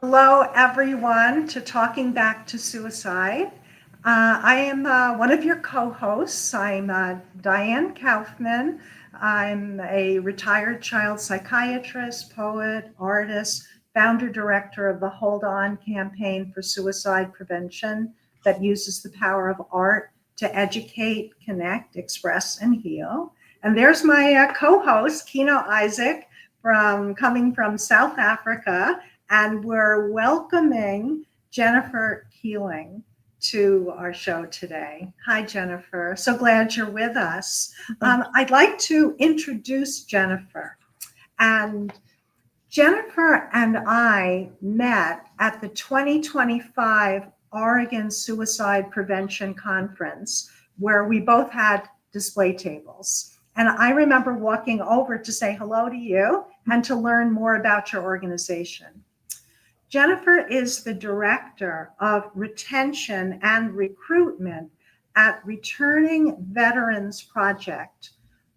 Hello, everyone, to Talking Back to Suicide. I am one of your co hosts. I'm Diane Kaufman. I'm a retired child psychiatrist, poet, artist, founder director of the Hold On campaign for suicide prevention that uses the power of art to educate, connect, express, and heal. And there's my co host, Kino Isaac, coming from South Africa, and we're welcoming Jennifer Keeling to our show today. Hi, Jennifer. So glad you're with us. I'd like to introduce Jennifer. And Jennifer and I met at the 2025 Oregon Suicide Prevention Conference, where we both had display tables. And I remember walking over to say hello to you and to learn more about your organization. Jennifer is the director of retention and recruitment at Returning Veterans Project.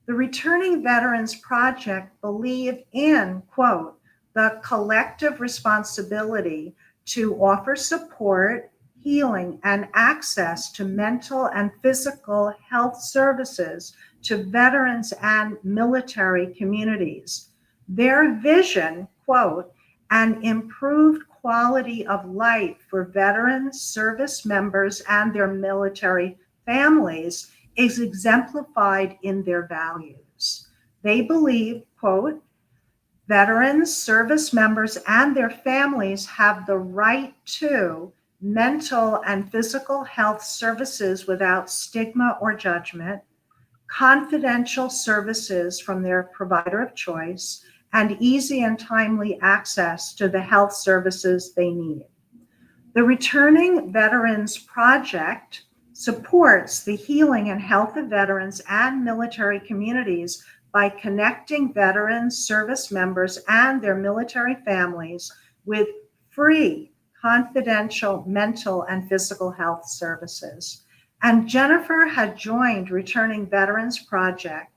The Returning Veterans Project believe in, quote, the collective responsibility to offer support, healing, and access to mental and physical health services to veterans and military communities. Their vision, quote, an improved quality of life for veterans, service members, and their military families is exemplified in their values. They believe, quote, veterans, service members, and their families have the right to mental and physical health services without stigma or judgment, confidential services from their provider of choice, and easy and timely access to the health services they need. The Returning Veterans Project supports the healing and health of veterans and military communities by connecting veterans, service members, and their military families with free, confidential mental and physical health services. And Jennifer had joined Returning Veterans Project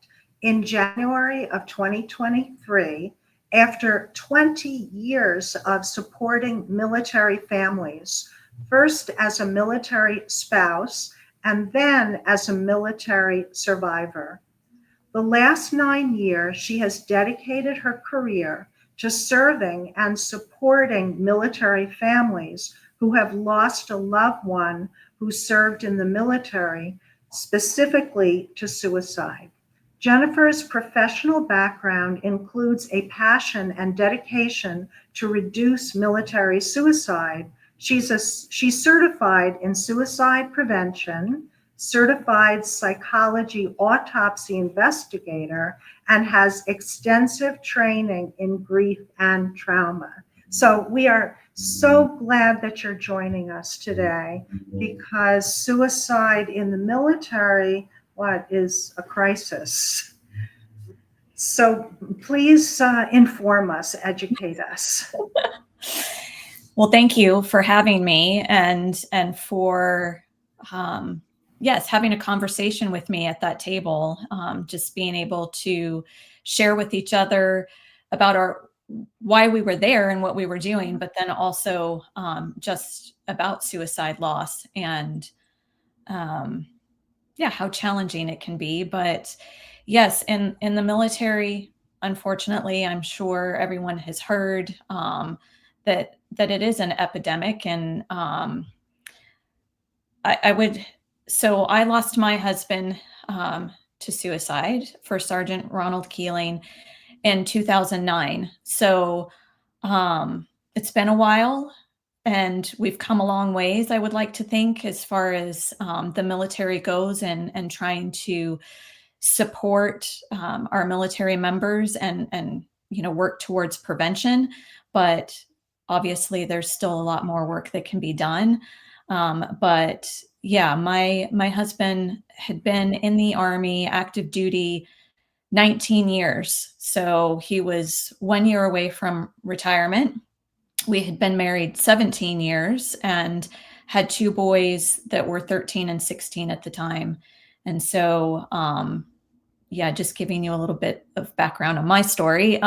in January of 2023 after 20 years of supporting military families, first as a military spouse and then as a military survivor. The last 9 years, she has dedicated her career to serving and supporting military families who have lost a loved one who served in the military, specifically to suicide. Jennifer's professional background includes a passion and dedication to reduce military suicide. She's certified in suicide prevention, certified psychology autopsy investigator, and has extensive training in grief and trauma. So we are so glad that you're joining us today, because suicide in the military, what is a crisis? So please inform us, educate us. Well, thank you for having me and for yes, having a conversation with me at that table. Just being able to share with each other about our why we were there and what we were doing, but then also just about suicide loss and um, yeah, how challenging it can be. But yes, in the military, unfortunately, I'm sure everyone has heard that it is an epidemic, and I would. So I lost my husband to suicide, First Sergeant Ronald Keeling, in 2009. So it's been a while, and we've come a long ways, I would like to think, as far as the military goes, and trying to support our military members and work towards prevention. But obviously, there's still a lot more work that can be done. But yeah, my husband had been in the Army, active duty, 19 years. So he was 1 year away from retirement. We had been married 17 years and had two boys that were 13 and 16 at the time. And so, yeah, just giving you a little bit of background on my story.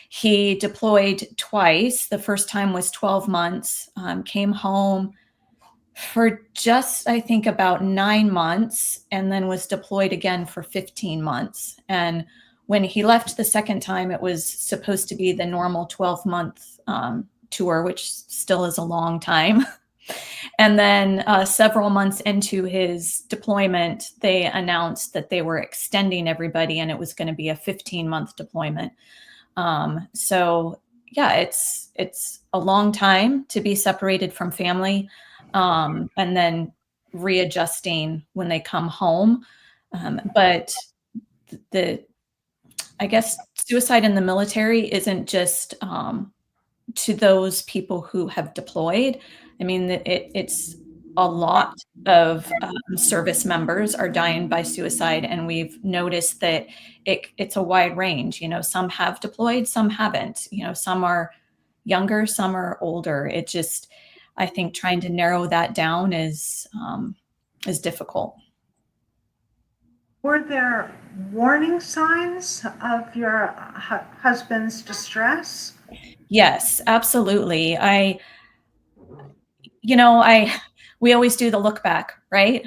He deployed twice. The first time was 12 months, came home for just, I think, about 9 months, and then was deployed again for 15 months. And when he left the second time, it was supposed to be the normal 12-month tour, which still is a long time. And then several months into his deployment, they announced that they were extending everybody and it was going to be a 15-month deployment. So yeah, it's a long time to be separated from family, and then readjusting when they come home. But the I guess suicide in the military isn't just to those people who have deployed. I mean, it's a lot of service members are dying by suicide, and we've noticed that it's a wide range. Some have deployed, some haven't. Some are younger, some are older. It just, I think, trying to narrow that down is difficult. Were there warning signs of your husband's distress? Yes, absolutely. I we always do the look back, right?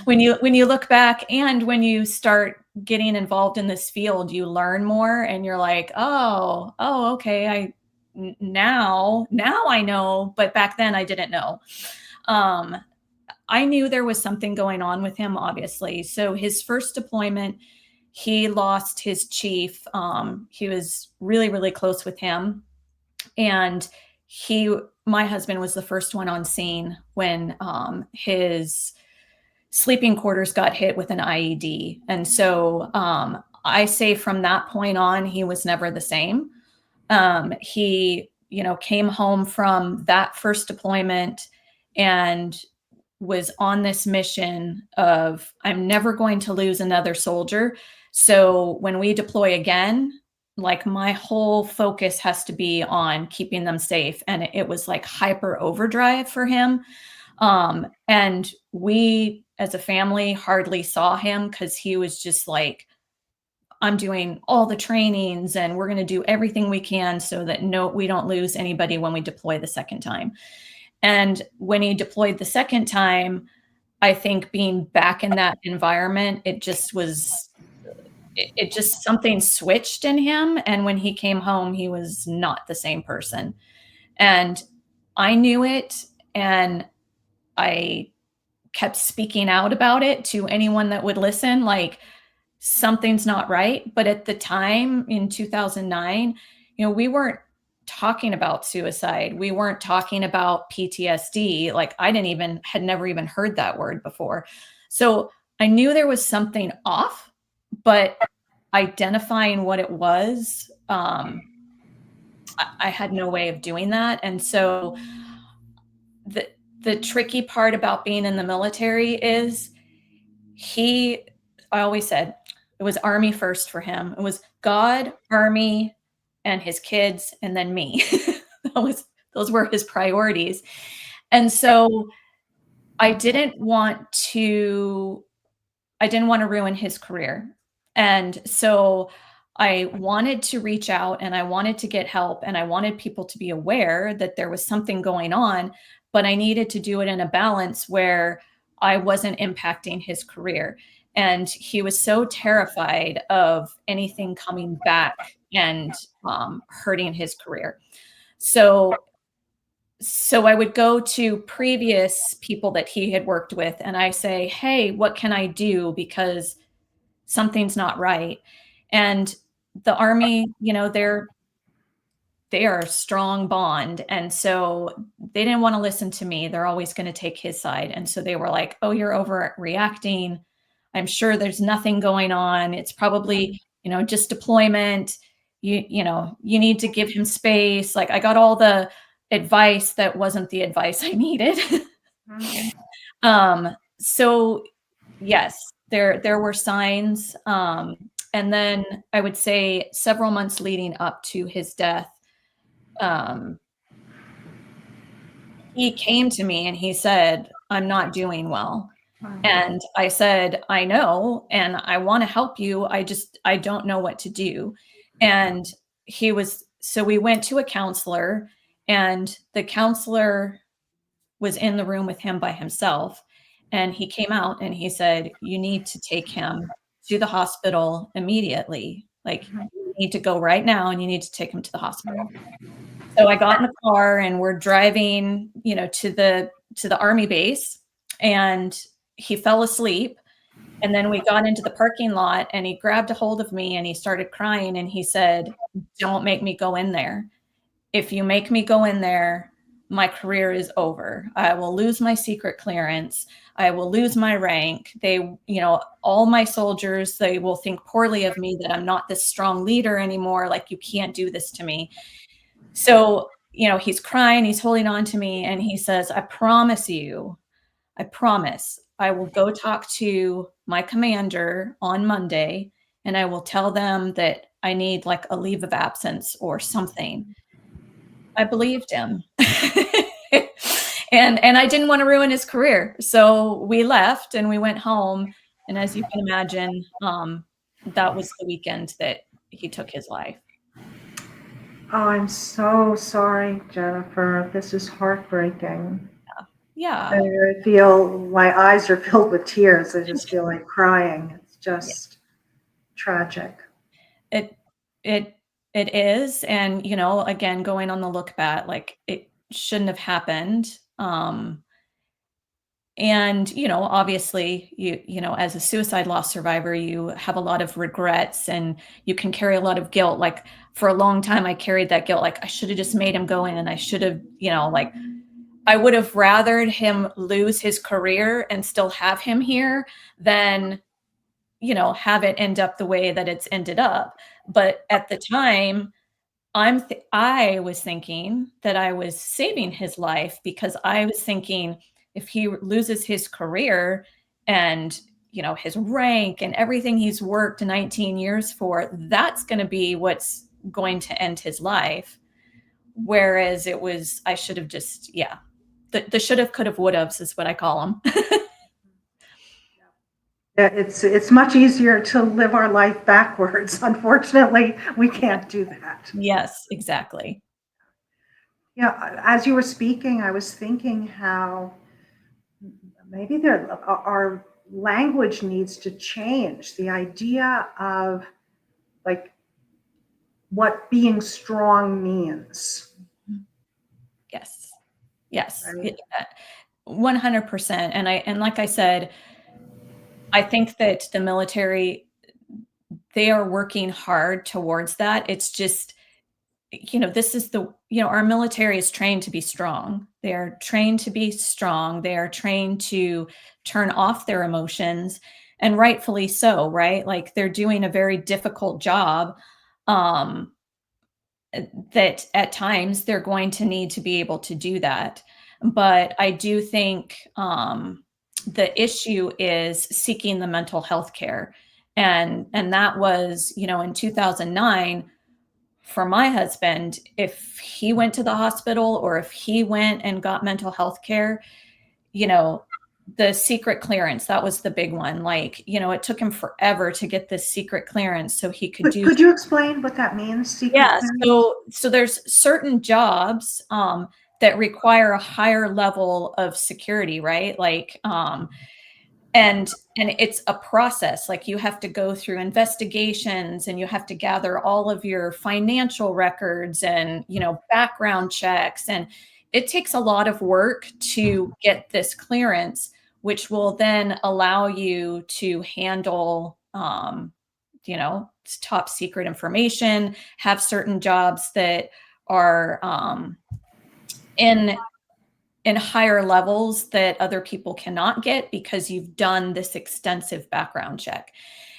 When you look back and when you start getting involved in this field, you learn more and you're like, oh, okay, now I know, but back then I didn't know. Um, I knew there was something going on with him, obviously. So his first deployment, he lost his chief. He was really, really close with him. And my husband was the first one on scene when his sleeping quarters got hit with an IED. And so I say from that point on, he was never the same. He, came home from that first deployment and was on this mission of, I'm never going to lose another soldier. So when we deploy again, like my whole focus has to be on keeping them safe. And it was like hyper overdrive for him. And we as a family hardly saw him because he was just like, I'm doing all the trainings and we're going to do everything we can so that we don't lose anybody when we deploy the second time. And when he deployed the second time, I think being back in that environment, it just something switched in him. And when he came home, he was not the same person. And I knew it. And I kept speaking out about it to anyone that would listen, like, something's not right. But at the time in 2009, we weren't talking about suicide. We weren't talking about PTSD. Like, had never even heard that word before. So I knew there was something off, but identifying what it was, I had no way of doing that. And so the tricky part about being in the military is I always said it was Army first for him. It was God, Army, and his kids, and then me. Those were his priorities. And so I didn't want to ruin his career. And so I wanted to reach out and I wanted to get help and I wanted people to be aware that there was something going on, but I needed to do it in a balance where I wasn't impacting his career. And he was so terrified of anything coming back and hurting his career. So I would go to previous people that he had worked with and I say, hey, what can I do? Because something's not right. And the Army, they are a strong bond. And so they didn't want to listen to me. They're always going to take his side. And so they were like, oh, you're overreacting. I'm sure there's nothing going on. It's probably, just deployment. You need to give him space. Like, I got all the advice that wasn't the advice I needed. So yes, there were signs. And then I would say several months leading up to his death, he came to me and he said, I'm not doing well. Wow. And I said, I know, and I want to help you. I don't know what to do. And so we went to a counselor, and the counselor was in the room with him by himself. And he came out and he said, you need to take him to the hospital immediately. Like, Mhm. you need to go right now and you need to take him to the hospital. Mhm. So I got in the car and we're driving, to the army base, and he fell asleep. And then we got into the parking lot and he grabbed a hold of me and he started crying and he said, don't make me go in there. If you make me go in there, my career is over. I will lose my secret clearance. I will lose my rank. All my soldiers, they will think poorly of me, that I'm not this strong leader anymore. Like, you can't do this to me. So, he's crying, he's holding on to me, and he says, I promise I will go talk to my commander on Monday and I will tell them that I need like a leave of absence or something. I believed him. And I didn't want to ruin his career. So we left and we went home. And as you can imagine, that was the weekend that he took his life. Oh, I'm so sorry, Jennifer. This is heartbreaking. Yeah. I feel my eyes are filled with tears. I just feel like crying. It's just tragic. It it it is, and, again, going on the look back, like, it shouldn't have happened, and, obviously, as a suicide loss survivor, you have a lot of regrets, and you can carry a lot of guilt. Like, for a long time, I carried that guilt, like, I should have just made him go in, and I should have, like, I would have rathered him lose his career and still have him here than have it end up the way that it's ended up. But at the time, I was thinking that I was saving his life, because I was thinking, if he loses his career and, his rank and everything he's worked 19 years for, that's going to be what's going to end his life. Whereas I should have just, yeah, the should have, could have, would have is what I call them. Yeah, it's much easier to live our life backwards. Unfortunately, we can't do that. Yes, exactly. Yeah, as you were speaking, I was thinking how maybe our language needs to change. The idea of like what being strong means, Yes. Yes. right? 100%. And like I said, I think that the military, they are working hard towards that. It's just, our military is trained to be strong. They are trained to be strong. They are trained to turn off their emotions, and rightfully so, right? Like, they're doing a very difficult job. Um, that at times they're going to need to be able to do that. But I do think, the issue is seeking the mental health care. And that was, in 2009, for my husband, if he went to the hospital or if he went and got mental health care, you know, the secret clearance, that was the big one. Like, it took him forever to get this secret clearance so he could But do. could you explain what that means, secret Yeah, clearance? so there's certain jobs, that require a higher level of security, right? Like, and it's a process. Like, you have to go through investigations and you have to gather all of your financial records and, background checks, and it takes a lot of work to get this clearance, which will then allow you to handle, top secret information, have certain jobs that are, in higher levels that other people cannot get, because you've done this extensive background check.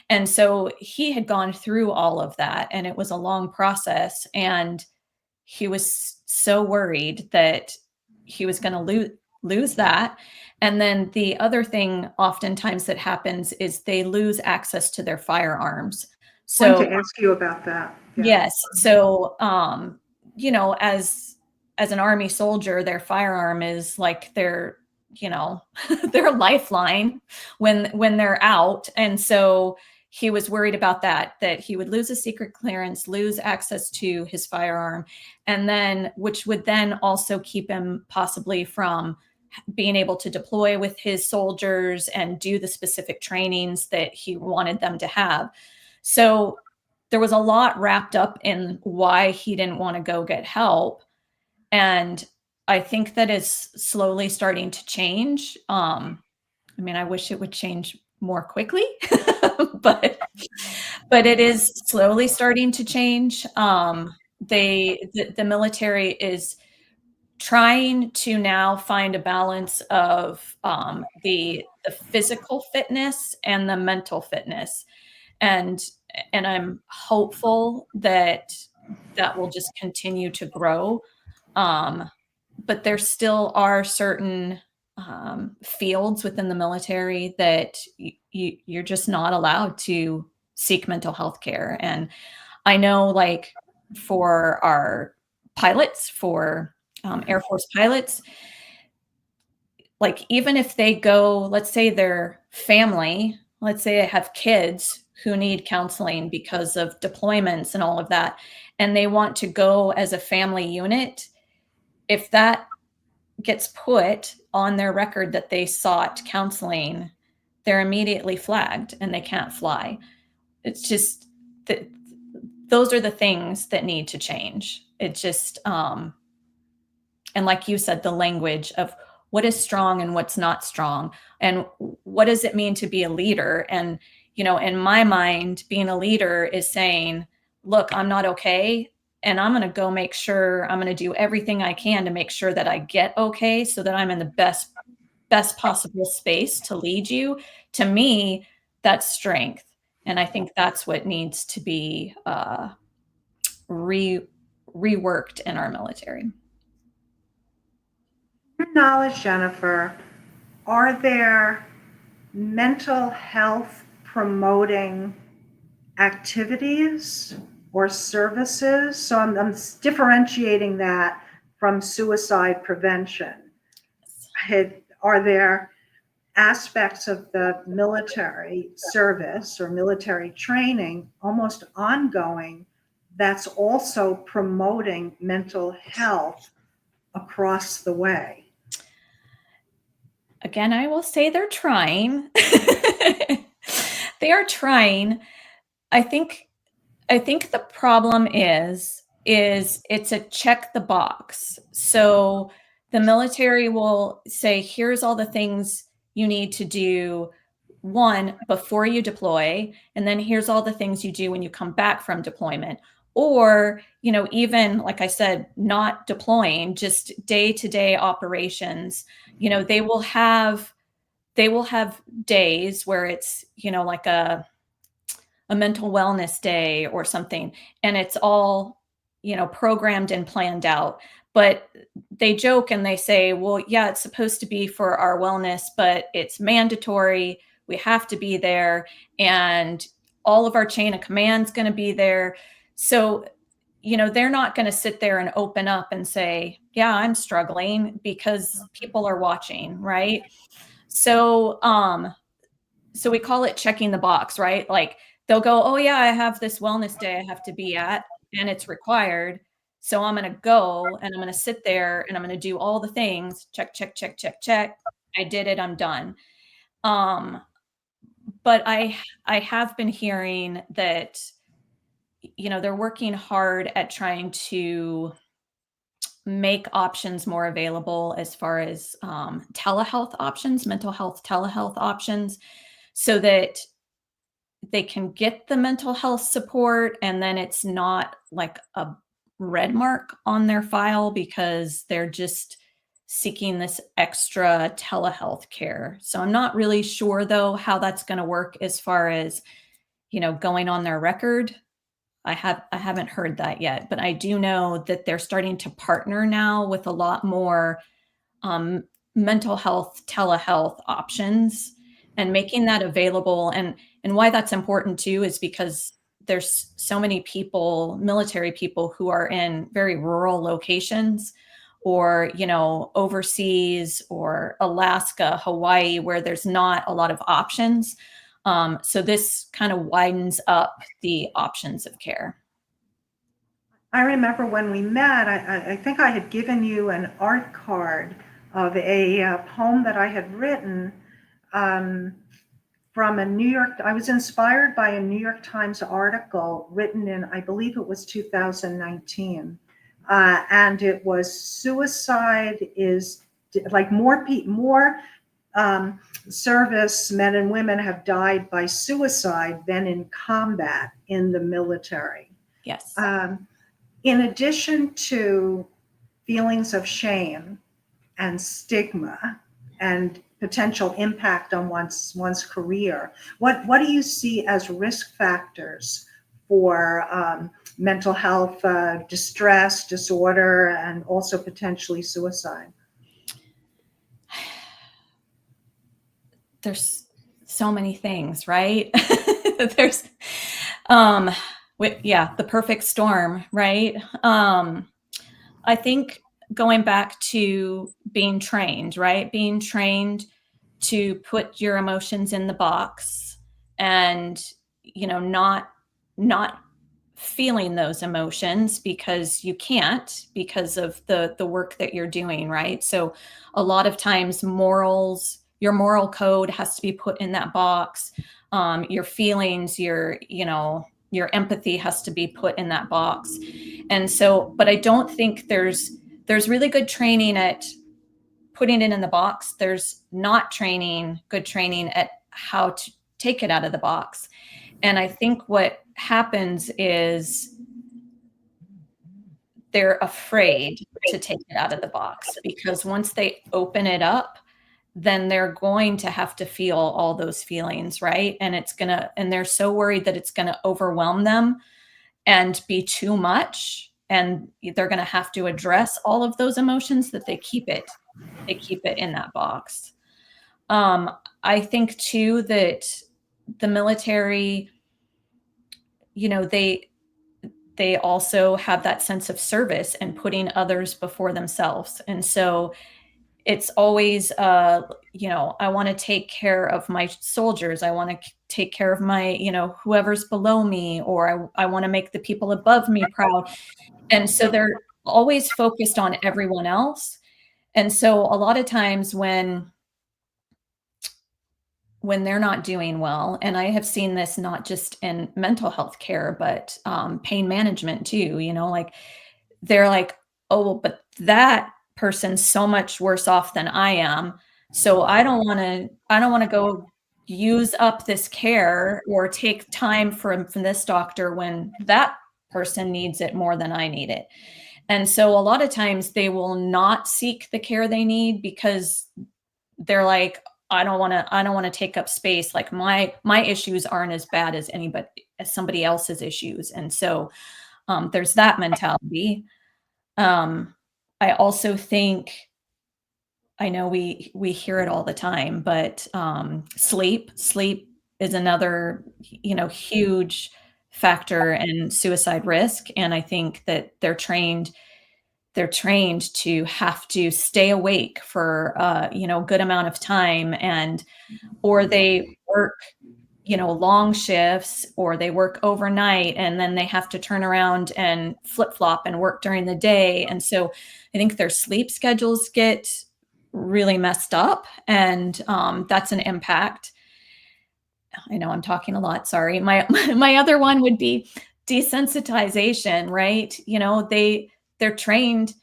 And so he had gone through all of that, and it was a long process, and he was so worried that he was going to lose that. And then the other thing oftentimes that happens is they lose access to their firearms. I'm going So to ask you about that. Yeah. yes. So, as an army soldier, their firearm is like their lifeline when they're out. And so he was worried about that he would lose a secret clearance, lose access to his firearm, and then which would then also keep him possibly from being able to deploy with his soldiers and do the specific trainings that he wanted them to have. So there was a lot wrapped up in why he didn't want to go get help. And I think that is slowly starting to change. I mean, I wish it would change more quickly, but it is slowly starting to change. The military is trying to now find a balance of the physical fitness and the mental fitness, and I'm hopeful that that will just continue to grow. But there still are certain fields within the military that you're just not allowed to seek mental health care. And I know, like, for our pilots, for Air Force pilots, like, even if they go, let's say their family, let's say they have kids who need counseling because of deployments and all of that, and they want to go as a family unit, if that gets put on their record that they sought counseling, they're immediately flagged and they can't fly. It's just that those are the things that need to change. It just, and like you said, the language of what is strong and what's not strong, and what does it mean to be a leader? And, in my mind, being a leader is saying, look, I'm not okay, and I'm going to go make sure, I'm going to do everything I can to make sure that I get okay, so that I'm in the best possible space to lead you. To me, that's strength. And I think that's what needs to be reworked in our military. Your knowledge, Jennifer, are there mental health promoting activities or services? So I'm differentiating that from suicide prevention. Are there aspects of the military service or military training, almost ongoing, that's also promoting mental health across the way? Again, I will say they're trying. They are trying. I think the problem is it's a check the box. So the military will say, here's all the things you need to do, one, before you deploy, and then here's all the things you do when you come back from deployment. Or, even like I said, not deploying, just day-to-day operations. They will have days where it's, like a mental wellness day or something, and it's all, programmed and planned out. But they joke and they say, well, yeah, it's supposed to be for our wellness, but it's mandatory. We have to be there, and all of our chain of command's going to be there. So, they're not going to sit there and open up and say, yeah, I'm struggling, because people are watching, right? So, so we call it checking the box, right? Like, they'll go, oh yeah, I have this wellness day I have to be at, and it's required. So I'm going to go and I'm going to sit there and I'm going to do all the things. Check, check, check, check, check. I did it. I'm done. But I have been hearing that, they're working hard at trying to make options more available, as far as telehealth options, mental health telehealth options, so that they can get the mental health support, and then it's not like a red mark on their file because they're just seeking this extra telehealth care. So I'm not really sure, though, how that's going to work as far as, going on their record. I haven't heard that yet, but I do know that they're starting to partner now with a lot more um, mental health telehealth options, and making that available. And why that's important too is because there's so many people, military people, who are in very rural locations, or, overseas or Alaska, Hawaii, where there's not a lot of options. So this kind of widens up the options of care. I remember when we met, I think I had given you an art card of a poem that I had written um, from a New York. I was inspired by a New York Times article written in, I believe it was 2019. And it was suicide is like more service men and women have died by suicide than in combat in the military. Yes. In addition to feelings of shame and stigma and potential impact on one's career, what do you see as risk factors for mental health, distress, disorder, and also potentially suicide? There's so many things, right? There's, um, the perfect storm, right? I think going back to being trained, right? Being trained to put your emotions in the box and, not feeling those emotions because you can't because of the work that you're doing, right? So a lot of times your moral code has to be put in that box. Your feelings, your empathy has to be put in that box. And so, but I don't think there's really good training at putting it in the box. There's not good training at how to take it out of the box. And I think what happens is they're afraid to take it out of the box because once they open it up, then they're going to have to feel all those feelings, right? And and they're so worried that it's going to overwhelm them and be too much. And they're going to have to address all of those emotions that they keep it in that box. I think too that the military, they also have that sense of service and putting others before themselves. And so it's always, I want to take care of my soldiers. I want to take care of my, whoever's below me, or I want to make the people above me proud. And so they're always focused on everyone else. And so a lot of times when they're not doing well, and I have seen this not just in mental health care, but pain management too, like they're like, oh, well, but that person's so much worse off than I am. So I don't want to go use up this care or take time from this doctor when that person needs it more than I need it. And so a lot of times they will not seek the care they need because they're like, I don't want to take up space. Like my issues aren't as bad as somebody else's issues. And so there's that mentality. I also think, I know we hear it all the time, but sleep is another, huge factor in suicide risk. And I think that they're trained to have to stay awake for a good amount of time, and or they work long shifts, or they work overnight and then they have to turn around and flip-flop and work during the day. And so I think their sleep schedules get really messed up, and that's an impact. I know I'm talking a lot, sorry. My other one would be desensitization, right? They're trained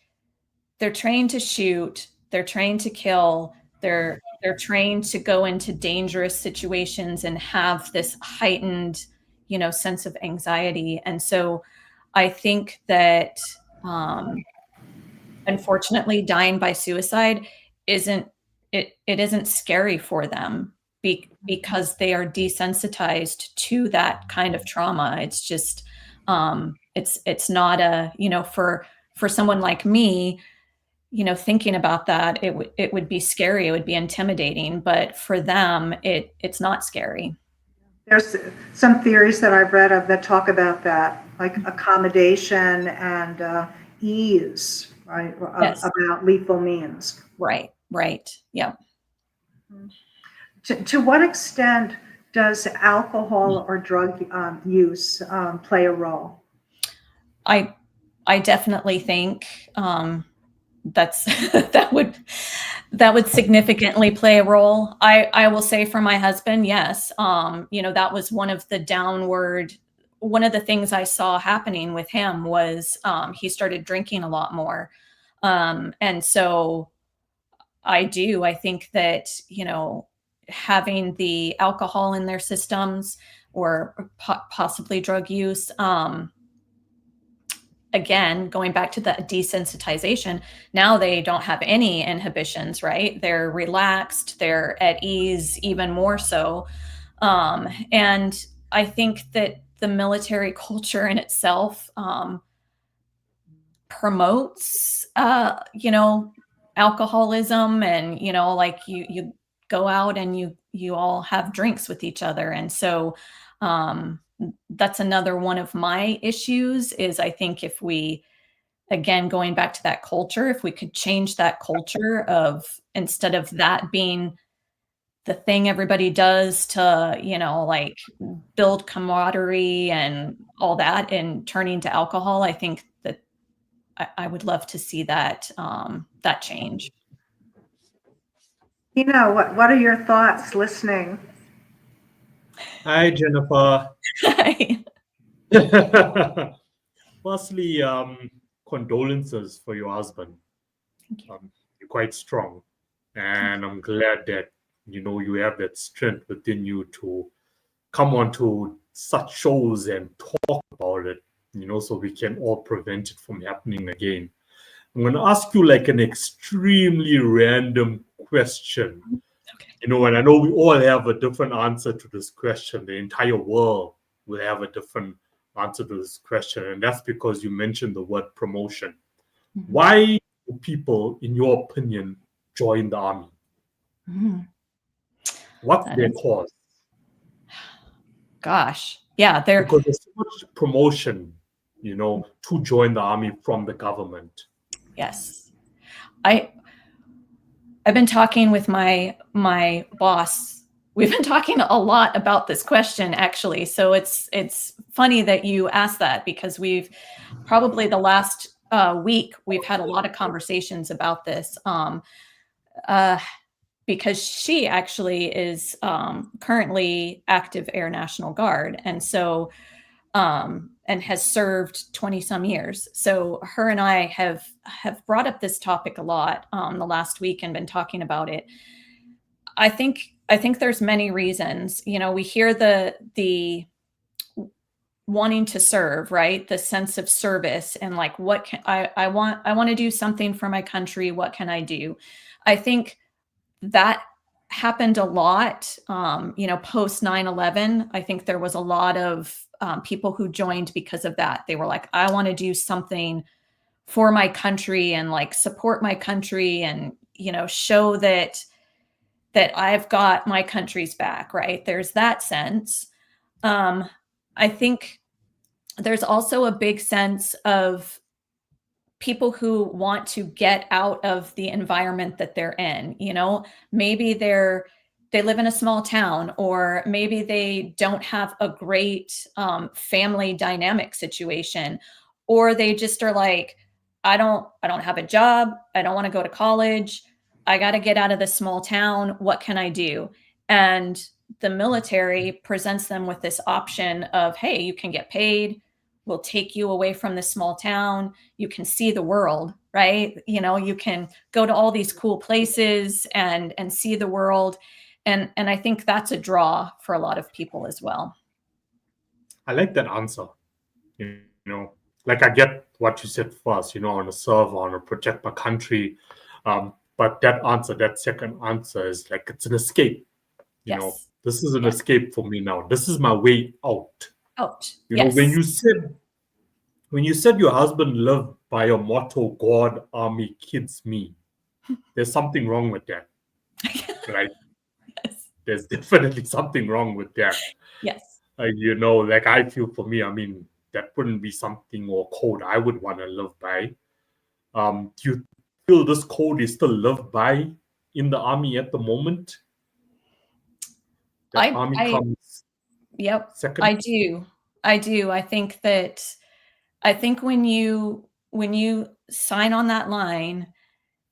they're trained to shoot, they're trained to kill, they're trained to go into dangerous situations and have this heightened, sense of anxiety. And so I think that um, unfortunately dying by suicide isn't it isn't scary for them because they are desensitized to that kind of trauma. It's just it's not for someone like me, thinking about that, it would be scary, it would be intimidating, but for them, it's not scary. There's some theories that I've read of that talk about that, like accommodation and ease, right? Yes. About lethal means. Right. Yeah. To what extent does alcohol or drug use play a role? I definitely think that's that would significantly play a role. I will say for my husband, yes. That was one of the things I saw happening with him was he started drinking a lot more. And so I think that, having the alcohol in their systems or possibly drug use, again, going back to the desensitization, now they don't have any inhibitions, right? They're relaxed, they're at ease, even more so. And I think that the military culture in itself promotes, alcoholism, and like you go out and you all have drinks with each other, and so that's another one of my issues. Is I think if we, again, going back to that culture, if we could change that culture of, instead of that being the thing everybody does to, like build camaraderie and all that, and turning to alcohol, I think that I would love to see that change. What are your thoughts listening? Hi, Jennifer. Thank Firstly, condolences for your husband. you. You're quite strong, and I'm glad that you have that strength within you to come onto such shows and talk about it. So we can all prevent it from happening again. I'm going to ask you like an extremely random question. Okay. And I know we all have a different answer to this question. The entire world will have a different answer to this question. And that's because you mentioned the word promotion. Mhm. Why do people, in your opinion, join the army? Mhm. What's That their is, cause? gosh, yeah, there. Because there's so much promotion, to join the army from the government. Yes, I I've been talking with my boss. We've been talking a lot about this question, actually. So it's funny that you asked that, because we've probably the last week we've had a lot of conversations about this. Uh, because she actually is currently active Air National Guard, and so and has served 20 some years. So her and I have brought up this topic a lot the last week and been talking about it. I think there's many reasons. We hear the wanting to serve, right? The sense of service, and like, what can I want to do something for my country. What can I do? I think that happened a lot, post 9/11. I think there was a lot of people who joined because of that. They were like, I want to do something for my country and like support my country, and show that I've got my country's back, right? There's that sense. Um, I think there's also a big sense of people who want to get out of the environment that they're in. Maybe they live in a small town, or maybe they don't have a great family dynamic situation, or they just are like, I don't have a job, I don't want to go to college, I got to get out of this small town, what can I do? And the military presents them with this option of, hey, you can get paid, we'll take you away from this small town, you can see the world, right? You can go to all these cool places and see the world. And I think that's a draw for a lot of people as well. I like that answer. You like, I get what you said first. I want to serve, I want to protect my country. But that second answer is like, it's an escape. Yes. This is an Yeah. escape for me now. This is my way out. Out. When you said your husband lived by your motto, God, army, kids, me, there's something wrong with that, right? Yes. There's definitely something wrong with that. Yes. Like, I feel, for me, I mean, that wouldn't be something or code I would want to live by. Do you feel this code is still lived by in the Army at the moment? That Army I comes yep, second? I do. I do. I think when you sign on that line,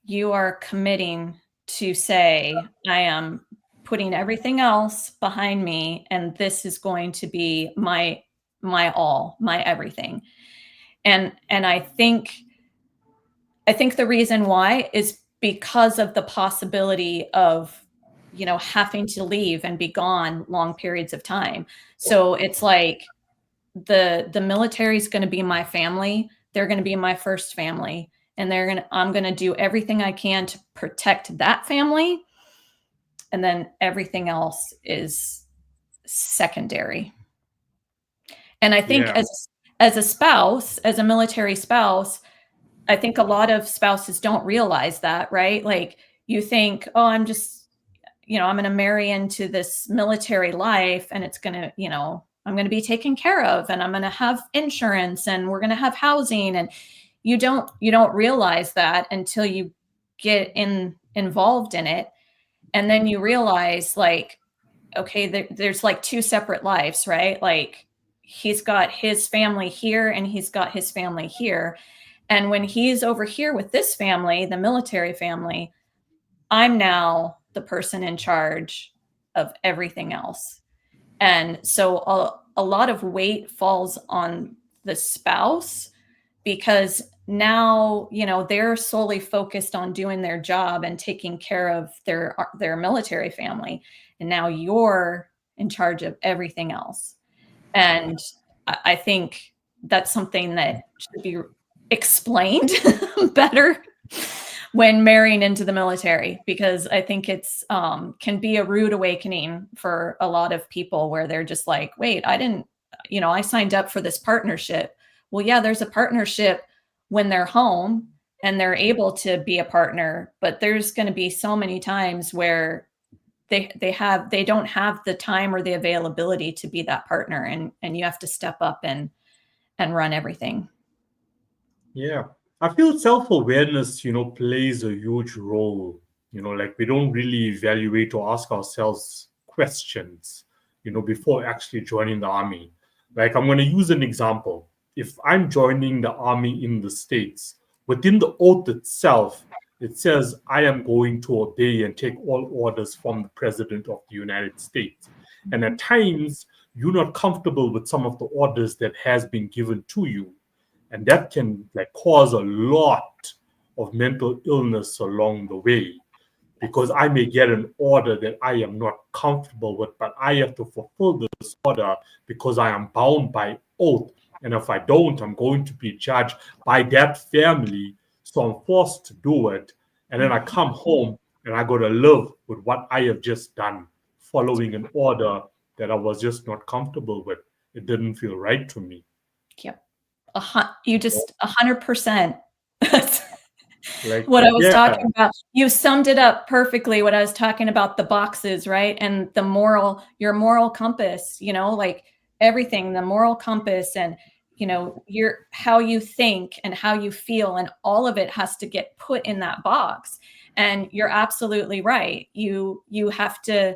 you are committing to say, I am putting everything else behind me, and this is going to be my all, my everything. And I think the reason why is because of the possibility of, you know, having to leave and be gone long periods of time. So it's like the military is going to be my family. They're going to be my first family, and I'm going to do everything I can to protect that family, and then everything else is secondary. And I think Yeah. as a spouse, as a military spouse, I think a lot of spouses don't realize that, right? Like you think, oh, I'm just, you know, I'm going to marry into this military life and it's going to, you know, I'm going to be taken care of and I'm going to have insurance and we're going to have housing. And you don't realize that until you get involved in it. And then you realize like, okay, there's like two separate lives, right? Like he's got his family here and he's got his family here. And when he's over here with this family, the military family, I'm now the person in charge of everything else. And so a lot of weight falls on the spouse because now, you know, they're solely focused on doing their job and taking care of their military family. And now you're in charge of everything else. And I think that's something that should be explained better when marrying into the military, because I think it's can be a rude awakening for a lot of people where they're just like, wait, I didn't, you know, I signed up for this partnership. Well, yeah, there's a partnership when they're home and they're able to be a partner, but there's going to be so many times where they don't have the time or the availability to be that partner, and you have to step up and run everything. Yeah. I feel self-awareness, plays a huge role. Like we don't really evaluate or ask ourselves questions, before actually joining the army. Like I'm going to use an example. If I'm joining the army in the States, within the oath itself, it says I am going to obey and take all orders from the President of the United States. And at times, you're not comfortable with some of the orders that has been given to you, and that can like cause a lot of mental illness along the way, because I may get an order that I am not comfortable with, but I have to fulfill this order because I am bound by oath. And if I don't, I'm going to be judged by that family. So I'm forced to do it. And then I come home and I got to live with what I have just done, following an order that I was just not comfortable with. It didn't feel right to me. Yep. You just 100%. Like, What I was yeah, talking about. You summed it up perfectly. What I was talking about, the boxes, right? And your moral compass, like everything, the moral compass and, how you think and how you feel, and all of it has to get put in that box. And you're absolutely right. You have to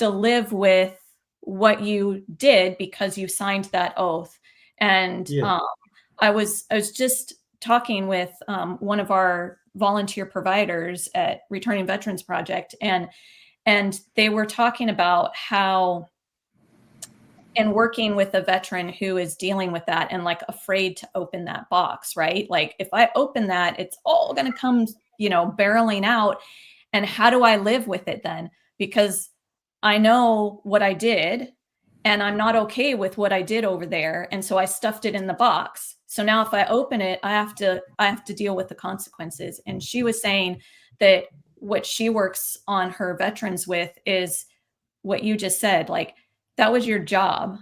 live with what you did because you signed that oath. And yeah. I was just talking with one of our volunteer providers at Returning Veterans Project, and they were talking about how, in working with a veteran who is dealing with that and like afraid to open that box, right? Like if I open that, it's all going to come, barreling out. And how do I live with it then? Because I know what I did and I'm not okay with what I did over there. And so I stuffed it in the box. So now if I open it, I have to deal with the consequences. And she was saying that what she works on her veterans with is what you just said. Like, that was your job.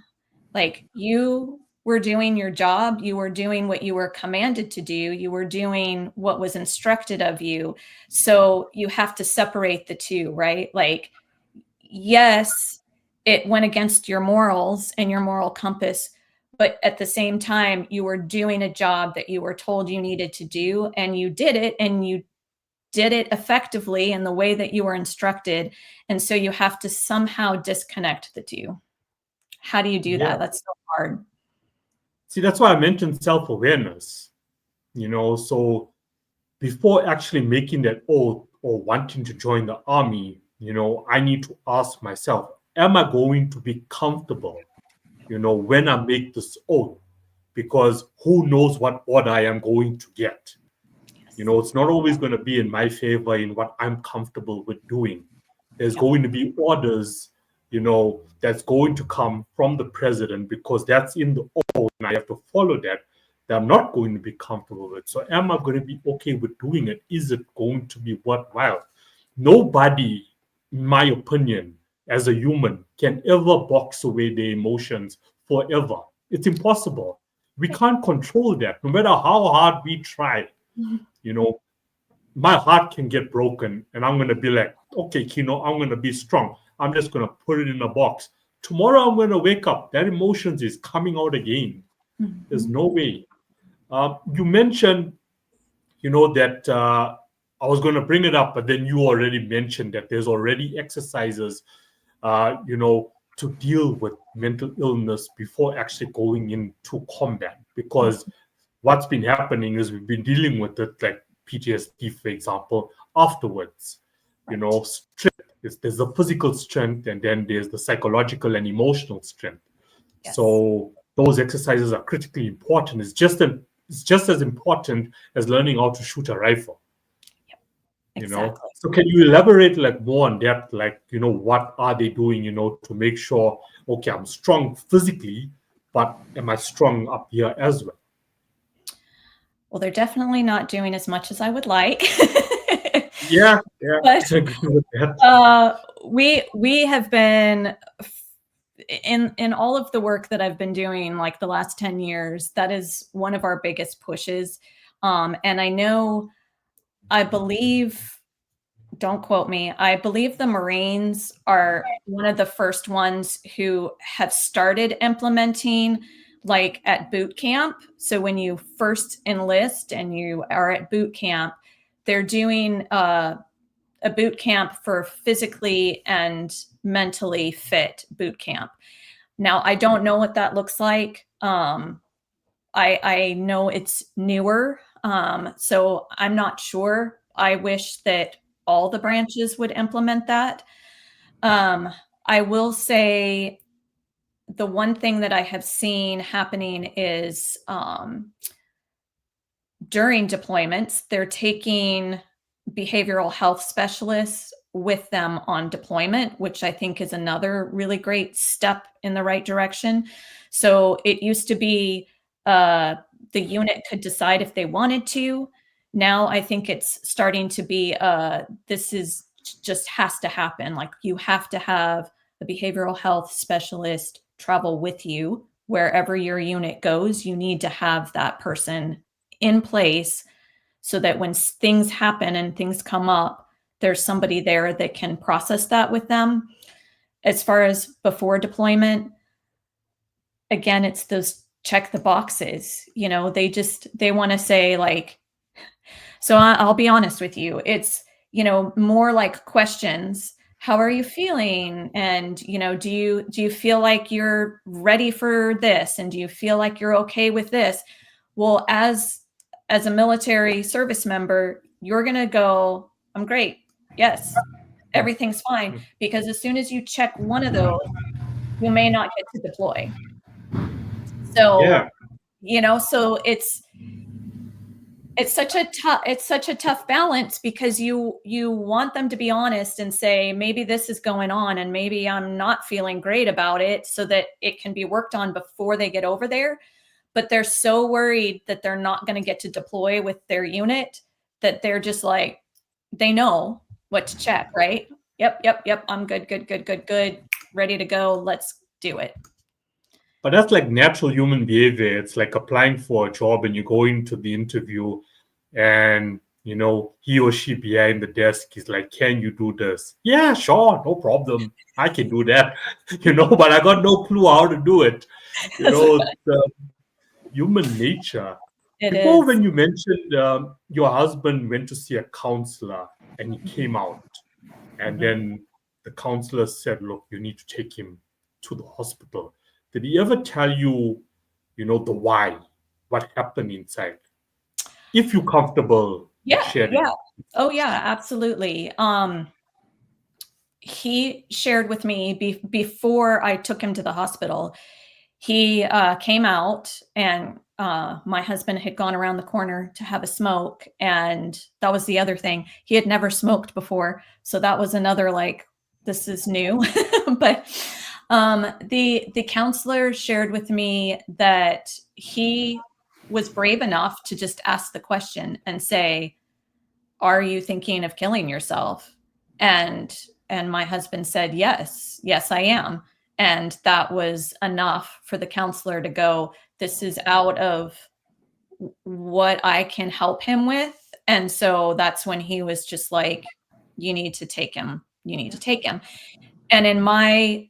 Like, you were doing your job. You were doing what you were commanded to do. You were doing what was instructed of you. So you have to separate the two, right? Like, yes, it went against your morals and your moral compass, but at the same time, you were doing a job that you were told you needed to do, and you did it, and you did it effectively in the way that you were instructed. And so you have to somehow disconnect the two. How do you do Yeah. that? That's so hard. See, that's why I mentioned self-awareness, so before actually making that oath or wanting to join the army, I need to ask myself, am I going to be comfortable, when I make this oath? Because who knows what order I am going to get? It's not always going to be in my favor in what I'm comfortable with doing. There's going to be orders, that's going to come from the president because that's in the oath and I have to follow that I'm not going to be comfortable with. So am I going to be okay with doing it? Is it going to be worthwhile? Nobody, in my opinion, as a human, can ever box away their emotions forever. It's impossible. We can't control that. No matter how hard we try, my heart can get broken and I'm going to be like, okay, Kino, I'm going to be strong. I'm just going to put it in a box. Tomorrow I'm going to wake up. That emotions is coming out again. There's no way. You mentioned, that I was going to bring it up, but then you already mentioned that there's already exercises, to deal with mental illness before actually going into combat. Because what's been happening is we've been dealing with it, like PTSD, for example, afterwards. Strength. There's the physical strength, and then there's the psychological and emotional strength. Yes. So those exercises are critically important. It's just as important as learning how to shoot a rifle. Exactly. So can you elaborate more on that? What are they doing, to make sure, okay, I'm strong physically, but am I strong up here as well? Well, they're definitely not doing as much as I would like. Yeah. But I agree with that. we have been in all of the work that I've been doing, like the last 10 years, that is one of our biggest pushes. And I believe, don't quote me, I believe the Marines are one of the first ones who have started implementing like at boot camp. So when you first enlist and you are at boot camp, they're doing a boot camp for physically and mentally fit boot camp. Now, I don't know what that looks like. I know it's newer, so I'm not sure. I wish that all the branches would implement that. I will say the one thing that I have seen happening is during deployments, they're taking behavioral health specialists with them on deployment, which I think is another really great step in the right direction. So it used to be the unit could decide if they wanted to. Now I think it's starting to be this is just has to happen. Like you have to have a behavioral health specialist travel with you wherever your unit goes. You need to have that person in place so that when things happen and things come up, there's somebody there that can process that with them. As far as before deployment, again, it's those check the boxes. They want to say like, so I'll be honest with you. It's, more like questions. How are you feeling? And, do you feel like you're ready for this? And do you feel like you're okay with this? Well, as a military service member, you're going to go, I'm great. Yes, everything's fine. Because as soon as you check one of those, you may not get to deploy. So, Yeah. So it's such a tough balance because you want them to be honest and say, maybe this is going on and maybe I'm not feeling great about it so that it can be worked on before they get over there. But they're so worried that they're not going to get to deploy with their unit that they're just like, they know what to check, right? Yep. I'm good. Ready to go. Let's do it. But that's like natural human behavior. It's like applying for a job and you go into the interview and he or she behind the desk is like, can you do this? Yeah, sure, no problem. I can do that, but I got no clue how to do it. The human nature. It Before, is. when you mentioned your husband went to see a counselor and he came out, and then the counselor said, look, you need to take him to the hospital. Did he ever tell you, the why, what happened inside? If you're comfortable with Yeah, sharing. yeah. Oh yeah, absolutely. He shared with me before I took him to the hospital. He came out, and my husband had gone around the corner to have a smoke, and that was the other thing. He had never smoked before, so that was another like, this is new. But the counselor shared with me that he was brave enough to just ask the question and say, are you thinking of killing yourself? And my husband said, yes, I am. And that was enough for the counselor to go, this is out of what I can help him with. And so that's when he was just like, you need to take him. You need to take him. And in my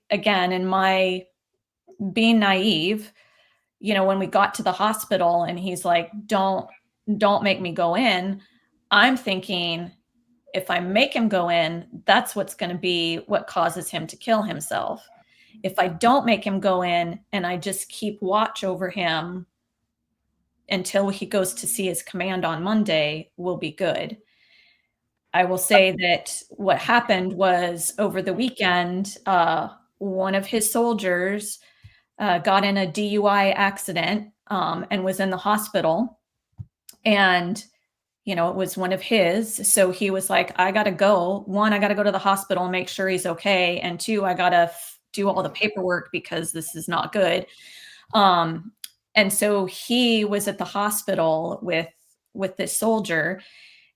being naive, when we got to the hospital and he's like, don't make me go in, I'm thinking, if I make him go in, that's what's going to be what causes him to kill himself. If I don't make him go in and I just keep watch over him until he goes to see his command on Monday, we'll be good. I will say that what happened was over the weekend, one of his soldiers got in a DUI accident and was in the hospital. And it was one of his. So he was like, I got to go. One, I got to go to the hospital and make sure he's okay. And two, I got to do all the paperwork because this is not good. And so he was at the hospital with this soldier.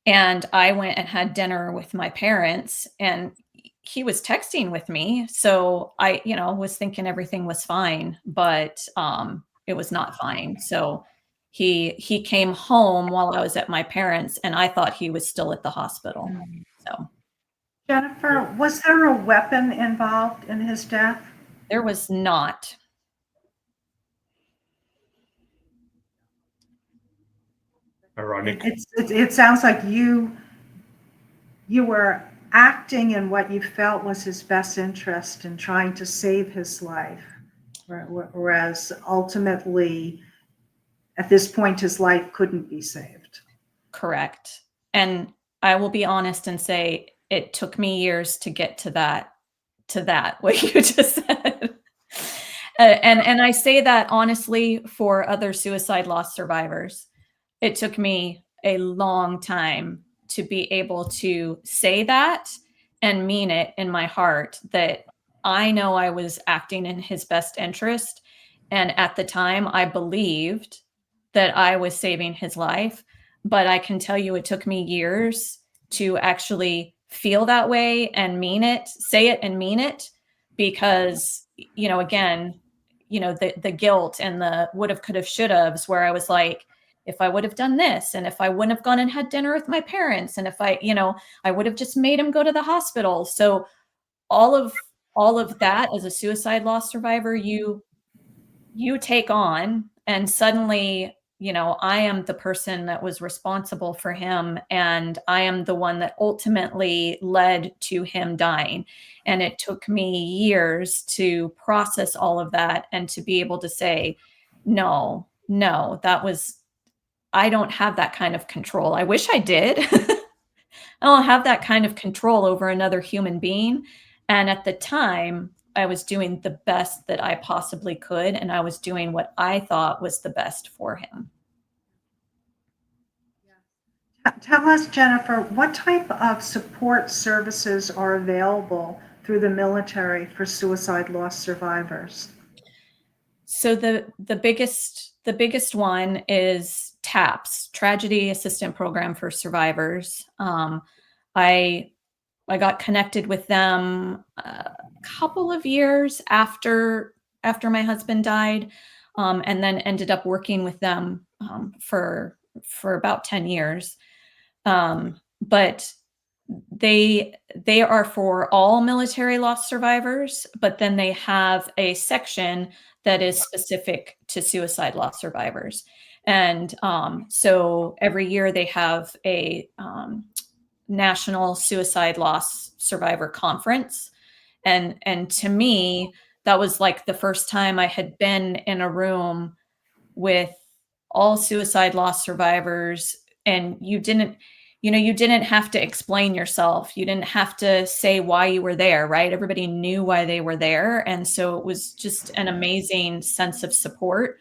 And I went and had dinner with my parents, and he was texting with me. So I, was thinking everything was fine, but it was not fine. So he came home while I was at my parents', and I thought he was still at the hospital. So Jennifer, was there a weapon involved in his death? there was not. Ironic. It sounds like you were acting in what you felt was his best interest in trying to save his life, whereas ultimately, at this point, his life couldn't be saved. Correct. And I will be honest and say it took me years to get to that, what you just said. And I say that honestly for other suicide loss survivors. It took me a long time to be able to say that and mean it in my heart, that I know I was acting in his best interest. And at the time, I believed that I was saving his life. But I can tell you it took me years to actually feel that way and mean it, say it and mean it, because, again, the guilt and the would have, could have, should haves, where I was like, if I would have done this, and if I wouldn't have gone and had dinner with my parents, and if I would have just made him go to the hospital. So all of that, as a suicide loss survivor, you take on, and suddenly, I am the person that was responsible for him, and I am the one that ultimately led to him dying. And it took me years to process all of that and to be able to say, no, I don't have that kind of control. I wish I did. I don't have that kind of control over another human being. And at the time, I was doing the best that I possibly could, and I was doing what I thought was the best for him. Tell us, Jennifer, what type of support services are available through the military for suicide loss survivors? So the biggest one is TAPS, Tragedy Assistant Program for Survivors. I got connected with them a couple of years after my husband died, and then ended up working with them for about 10 years. But they are for all military loss survivors, but then they have a section that is specific to suicide loss survivors. And so every year they have a national suicide loss survivor conference. And to me, that was like the first time I had been in a room with all suicide loss survivors, and you didn't have to explain yourself. You didn't have to say why you were there, right? Everybody knew why they were there. And so it was just an amazing sense of support.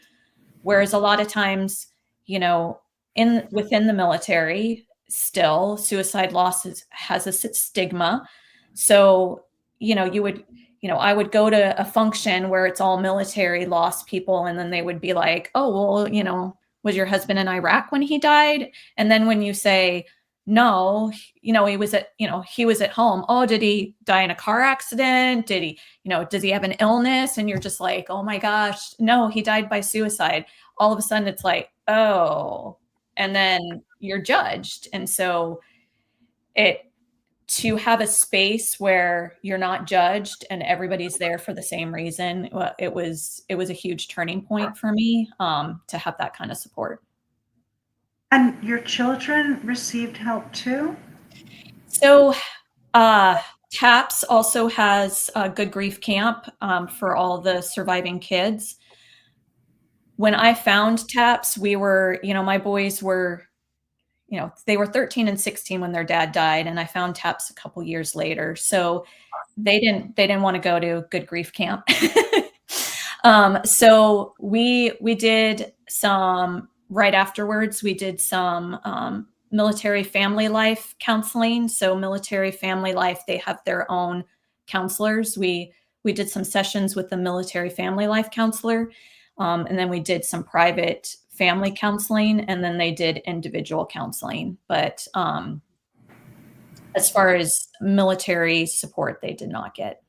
Whereas a lot of times, you know, in within the military, still suicide loss has a stigma. So, I would go to a function where it's all military lost people, and then they would be like, "Oh, well, was your husband in Iraq when he died?" And then when you say, "No, he was at home." "Oh, did he die in a car accident? Did he, does he have an illness?" And you're just like, "Oh my gosh, no, he died by suicide." All of a sudden it's like, "Oh," and then you're judged. And so it to have a space where you're not judged and everybody's there for the same reason, it was a huge turning point for me, to have that kind of support. And your children received help too? So, uh, TAPS also has a Good Grief Camp, for all the surviving kids. When I found TAPS, my boys were, they were 13 and 16 when their dad died, and I found TAPS a couple years later. So they didn't want to go to Good Grief Camp. So we did some right afterwards. We did some military family life counseling. So military family life, they have their own counselors. We did some sessions with the military family life counselor, and then we did some private family counseling, and then they did individual counseling. But as far as military support, they did not get.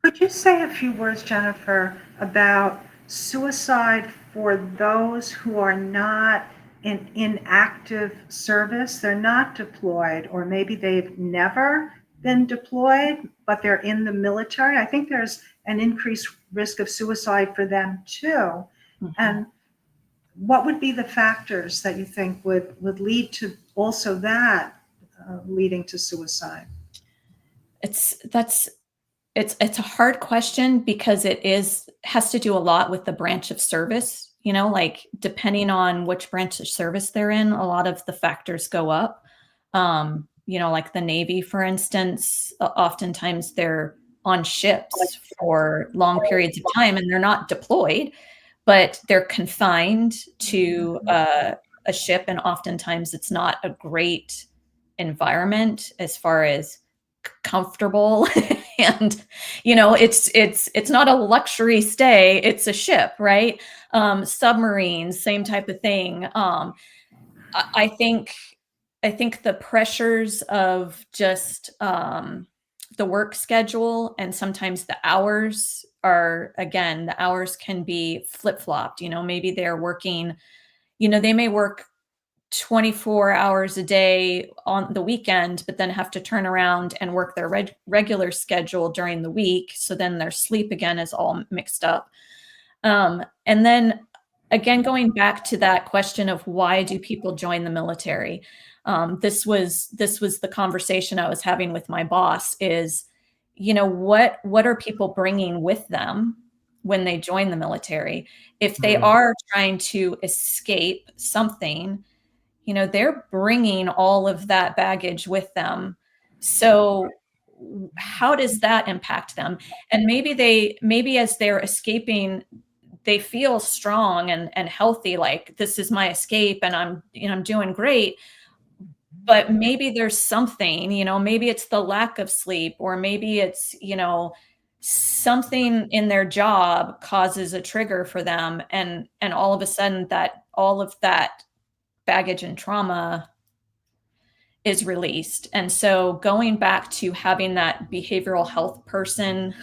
Could you say a few words, Jennifer, about suicide for those who are not in active service? They're not deployed, or maybe they've never been deployed, but they're in the military. I think there's an increased risk of suicide for them too. Mhm. And what would be the factors that you think would lead to also that leading to suicide? It's a hard question because has to do a lot with the branch of service, like depending on which branch of service they're in, a lot of the factors go up. Like the Navy, for instance, oftentimes they're on ships for long periods of time and they're not deployed, but they're confined to a ship, and oftentimes it's not a great environment as far as comfortable. And it's not a luxury stay, it's a ship, right? Submarines, same type of thing. I think the pressures of just the work schedule, and sometimes the hours can be flip-flopped. Maybe they're working, they may work 24 hours a day on the weekend, but then have to turn around and work their regular schedule during the week. So then their sleep again is all mixed up. And then again, going back to that question of why do people join the military? This was the conversation I was having with my boss is, what are people bringing with them when they join the military? If they are trying to escape something, they're bringing all of that baggage with them. So how does that impact them? And maybe as they're escaping, they feel strong and healthy, like this is my escape and I'm doing great. But maybe there's something, maybe it's the lack of sleep, or maybe it's, something in their job causes a trigger for them. And all of a sudden all of that baggage and trauma is released. And so going back to having that behavioral health person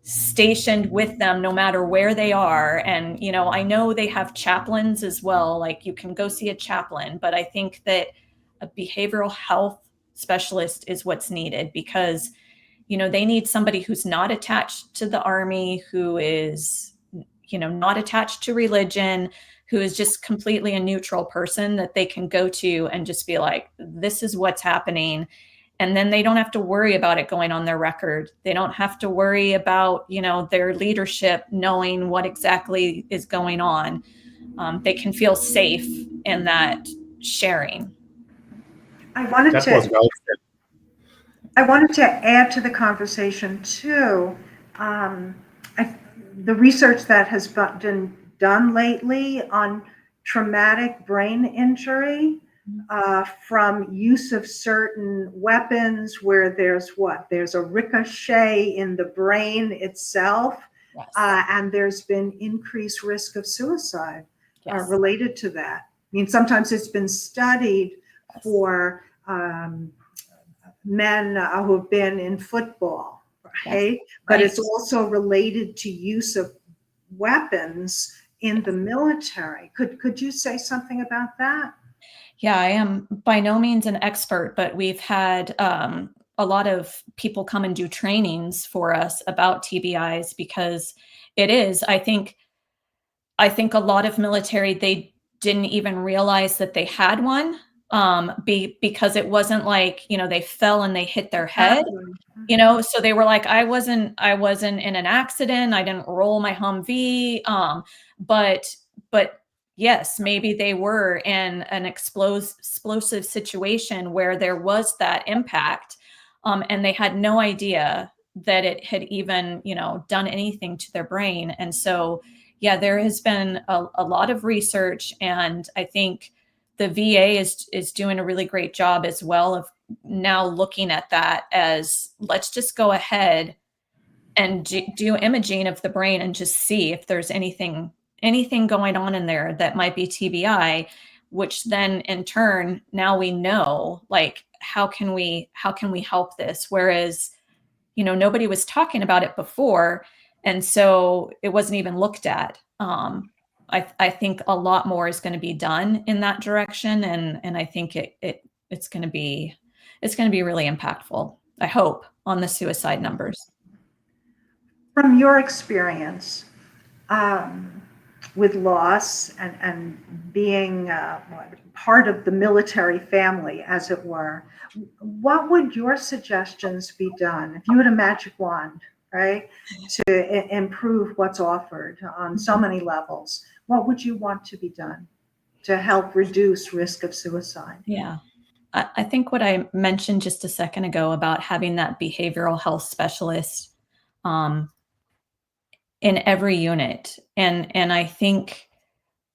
stationed with them no matter where they are. And, you know, I know they have chaplains as well. Like you can go see a chaplain, but I think that a behavioral health specialist is what's needed because, you know, they need somebody who's not attached to the Army, who is, you know, not attached to religion, who is just completely a neutral person that they can go to and just be like, this is what's happening. And then they don't have to worry about it going on their record. They don't have to worry about, you know, their leadership knowing what exactly is going on. They can feel safe in that sharing. I wanted That to was well said. I wanted to add to the conversation too, the research that has been done lately on traumatic brain injury from use of certain weapons where there's a ricochet in the brain itself, Yes. and there's been increased risk of suicide Yes. related to that. I mean, sometimes it's been studied for men who have been in football, right? Yes. But Right. it's also related to use of weapons in the military. Could you say something about that? Yeah, I am by no means an expert, but we've had a lot of people come and do trainings for us about TBIs because it is, I think a lot of military, they didn't even realize that they had one because it wasn't like, you know, they fell and they hit their head, you know, so they were like, I wasn't in an accident. I didn't roll my Humvee. But yes, maybe they were in an explosive situation where there was that impact. And they had no idea that it had even, you know, done anything to their brain. And so, yeah, there has been a lot of research, and I think the VA is doing a really great job as well of now looking at that as, let's just go ahead and do imaging of the brain and just see if there's anything going on in there that might be TBI, which then in turn, now we know, like, how can we help this? Whereas, you know, nobody was talking about it before. And so it wasn't even looked at. I think a lot more is going to be done in that direction. And I think it's going to be really impactful, I hope, on the suicide numbers. From your experience with loss and being part of the military family, as it were, what would your suggestions be done if you had a magic wand, right, to improve what's offered on so many levels? What would you want to be done to help reduce risk of suicide? Yeah. I think what I mentioned just a second ago about having that behavioral health specialist in every unit. And I think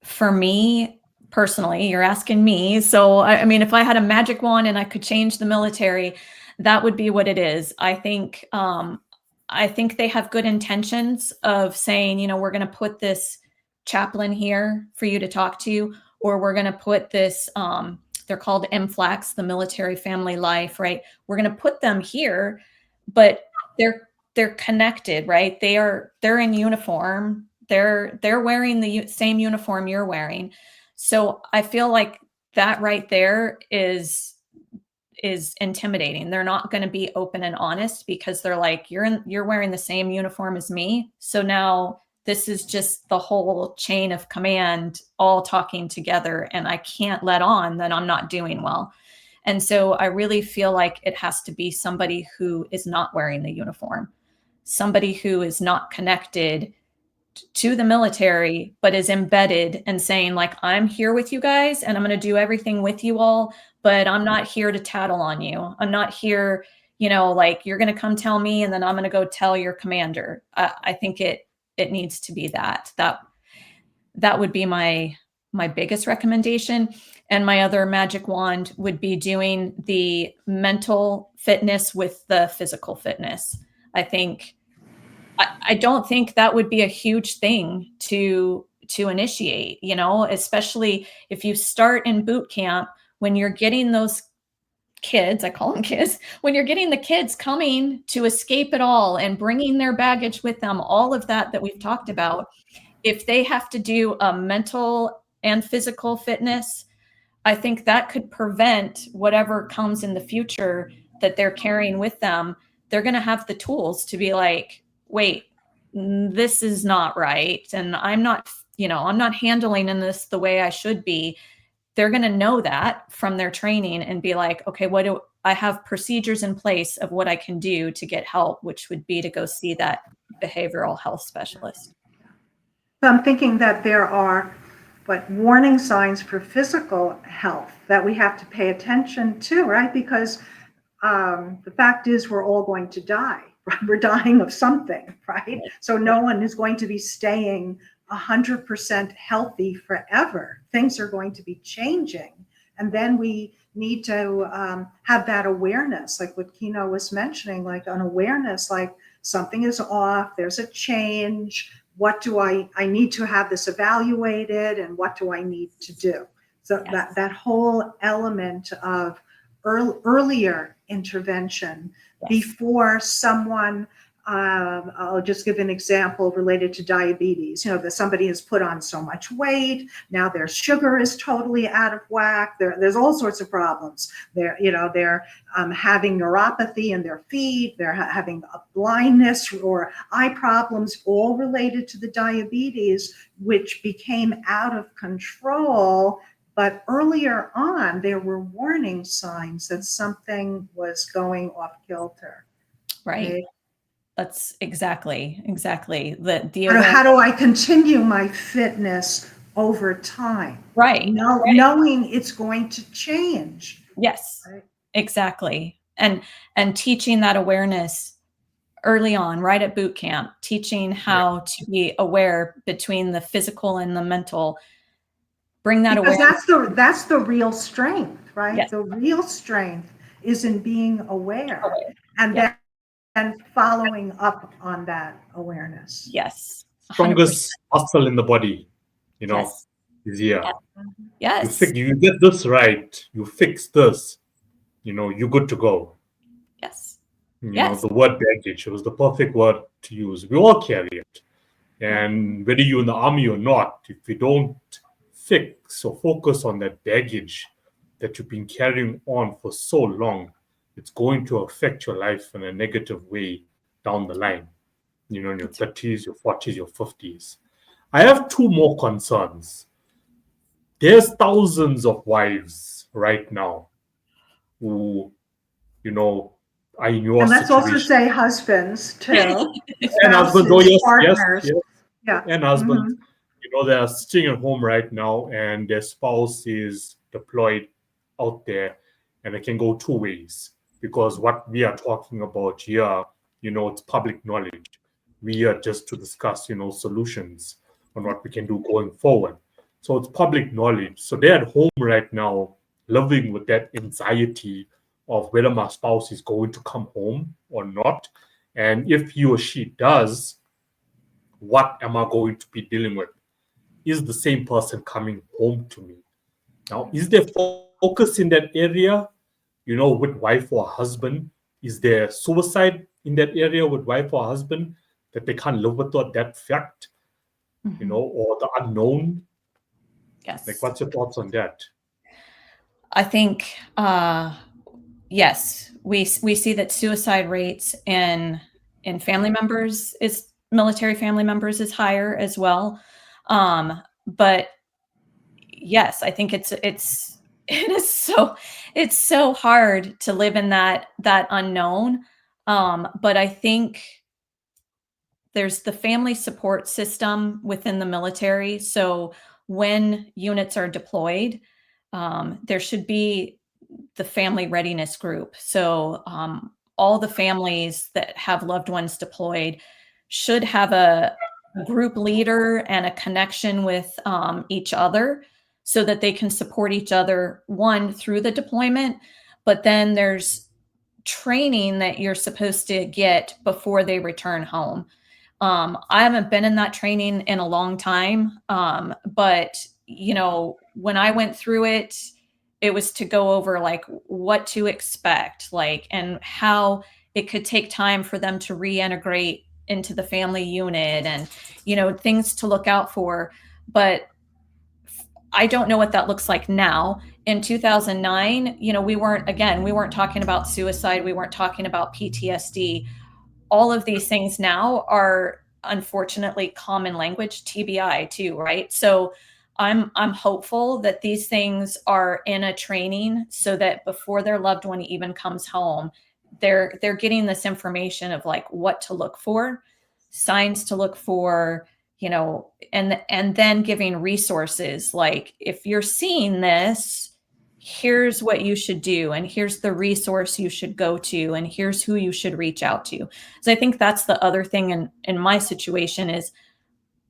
for me personally, you're asking me. So, I mean, if I had a magic wand and I could change the military, that would be what it is. I think they have good intentions of saying, you know, we're going to put this chaplain here for you to talk to, or we're going to put this, they're called MFLACs, the Military Family Life, right? We're going to put them here, but they're connected, right? They're in uniform. They're wearing the same uniform you're wearing. So I feel like that right there is intimidating. They're not going to be open and honest because they're like, you're wearing the same uniform as me. So now this is just the whole chain of command all talking together, and I can't let on that I'm not doing well. And so I really feel like it has to be somebody who is not wearing the uniform, somebody who is not connected to the military, but is embedded and saying, like, I'm here with you guys and I'm going to do everything with you all, but I'm not here to tattle on you. I'm not here, you know, like, you're going to come tell me and then I'm going to go tell your commander. I think it needs to be that would be my biggest recommendation. And my other magic wand would be doing the mental fitness with the physical fitness. I don't think that would be a huge thing to initiate, you know, especially if you start in boot camp when you're getting those kids, I call them kids, when you're getting the kids coming to escape it all and bringing their baggage with them, all of that we've talked about, if they have to do a mental and physical fitness, I think that could prevent whatever comes in the future that they're carrying with them. They're going to have the tools to be like, wait, this is not right. And I'm not handling in this the way I should be. They're going to know that from their training and be like, okay, what do I have procedures in place of what I can do to get help, which would be to go see that behavioral health specialist. I'm thinking that there are warning signs for physical health that we have to pay attention to, right? Because the fact is we're all going to die. Right? We're dying of something, right? So no one is going to be staying 100% healthy forever. Things are going to be changing. And then we need to have that awareness, like what Kino was mentioning, like an awareness, like something is off, there's a change. What do I need to have this evaluated, and what do I need to do? So Yes. that whole element of earlier intervention before someone, I'll just give an example related to diabetes, that somebody has put on so much weight, now their sugar is totally out of whack, there's all sorts of problems. They're having neuropathy in their feet, they're having a blindness or eye problems, all related to the diabetes, which became out of control. But earlier on, there were warning signs that something was going off kilter. Right. That's exactly. How do I continue my fitness over time? Right. Knowing it's going to change. Yes, right? Exactly. And teaching that awareness early on, right at boot camp, teaching how to be aware between the physical and the mental. Bring that because awareness. that's the real strength, right? Yes. The real strength is in being aware and Yeah. then following up on that awareness. Yes. 100%. Strongest muscle in the body, Yes. is here. Yes. You get this right, you fix this, you're good to go. Yes. The word baggage, it was the perfect word to use. We all carry it. And whether you're in the army or not, if you don't fix or focus on that baggage that you've been carrying on for so long, it's going to affect your life in a negative way down the line, in your 30s, your 40s, your 50s. I have two more concerns. There's thousands of wives right now who, are in your and let's situation. also say husbands too. And husbands, yes. Yeah. And husbands, they're sitting at home right now and their spouse is deployed out there, and it can go two ways, because what we are talking about here, it's public knowledge. We are just to discuss, solutions on what we can do going forward. So it's public knowledge. So they're at home right now living with that anxiety of whether my spouse is going to come home or not. And if he or she does, what am I going to be dealing with? Is the same person coming home to me? Now, is there focus in that area, with wife or husband? Is there suicide in that area with wife or husband that they can't live with that fact, or the unknown? Yes. Like, what's your thoughts on that? I think, yes, we see that suicide rates in family members military family members is higher as well. But yes, I think it's so hard to live in that unknown. But I think there's the family support system within the military. So when units are deployed, there should be the family readiness group. So all the families that have loved ones deployed should have a group leader and a connection with each other so that they can support each other, one, through the deployment, but then there's training that you're supposed to get before they return home. I haven't been in that training in a long time, but when I went through it, it was to go over like what to expect, like, and how it could take time for them to reintegrate into the family unit, and things to look out for. But I don't know what that looks like now. In 2009, we weren't talking about suicide, we weren't talking about PTSD. All of these things now are unfortunately common language, TBI too, right? So I'm hopeful that these things are in a training so that before their loved one even comes home, they're getting this information of like what to look for, signs to look for, and then giving resources like, if you're seeing this, here's what you should do, and here's the resource you should go to, and here's who you should reach out to. So I think that's the other thing in my situation is,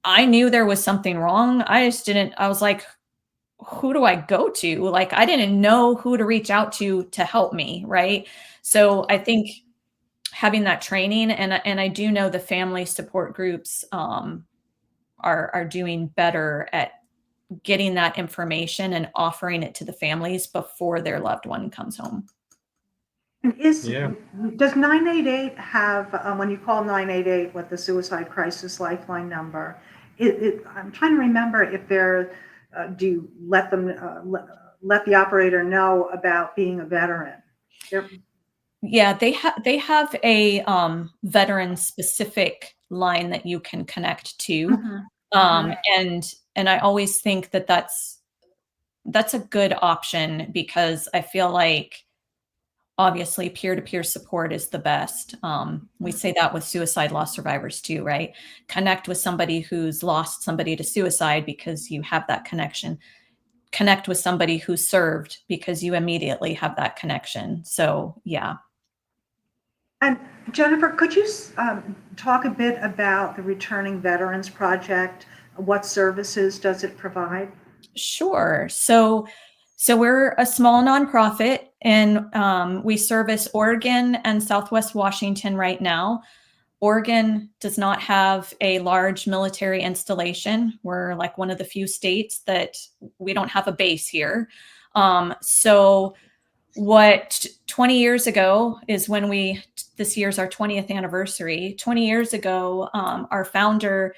I knew there was something wrong. I was like, who do I go to? Like, I didn't know who to reach out to help me, right? So I think having that training, and I do know the family support groups are doing better at getting that information and offering it to the families before their loved one comes home. And Yeah. does 988 have, when you call 988 with the Suicide Crisis Lifeline number, I'm trying to remember if do you let them, let the operator know about being a veteran? Yeah, they have a veteran specific line that you can connect to. Mhm. And I always think that that's a good option, because I feel like obviously peer-to-peer support is the best. We say that with suicide loss survivors too, right? Connect with somebody who's lost somebody to suicide because you have that connection. Connect with somebody who served because you immediately have that connection. So yeah. And Jennifer, could you talk a bit about the Returning Veterans Project? What services does it provide? Sure. So we're a small nonprofit, and we service Oregon and Southwest Washington right now. Oregon does not have a large military installation. We're like one of the few states that we don't have a base here. So what 20 years ago is when this year's our 20th anniversary. 20 years ago, our founder,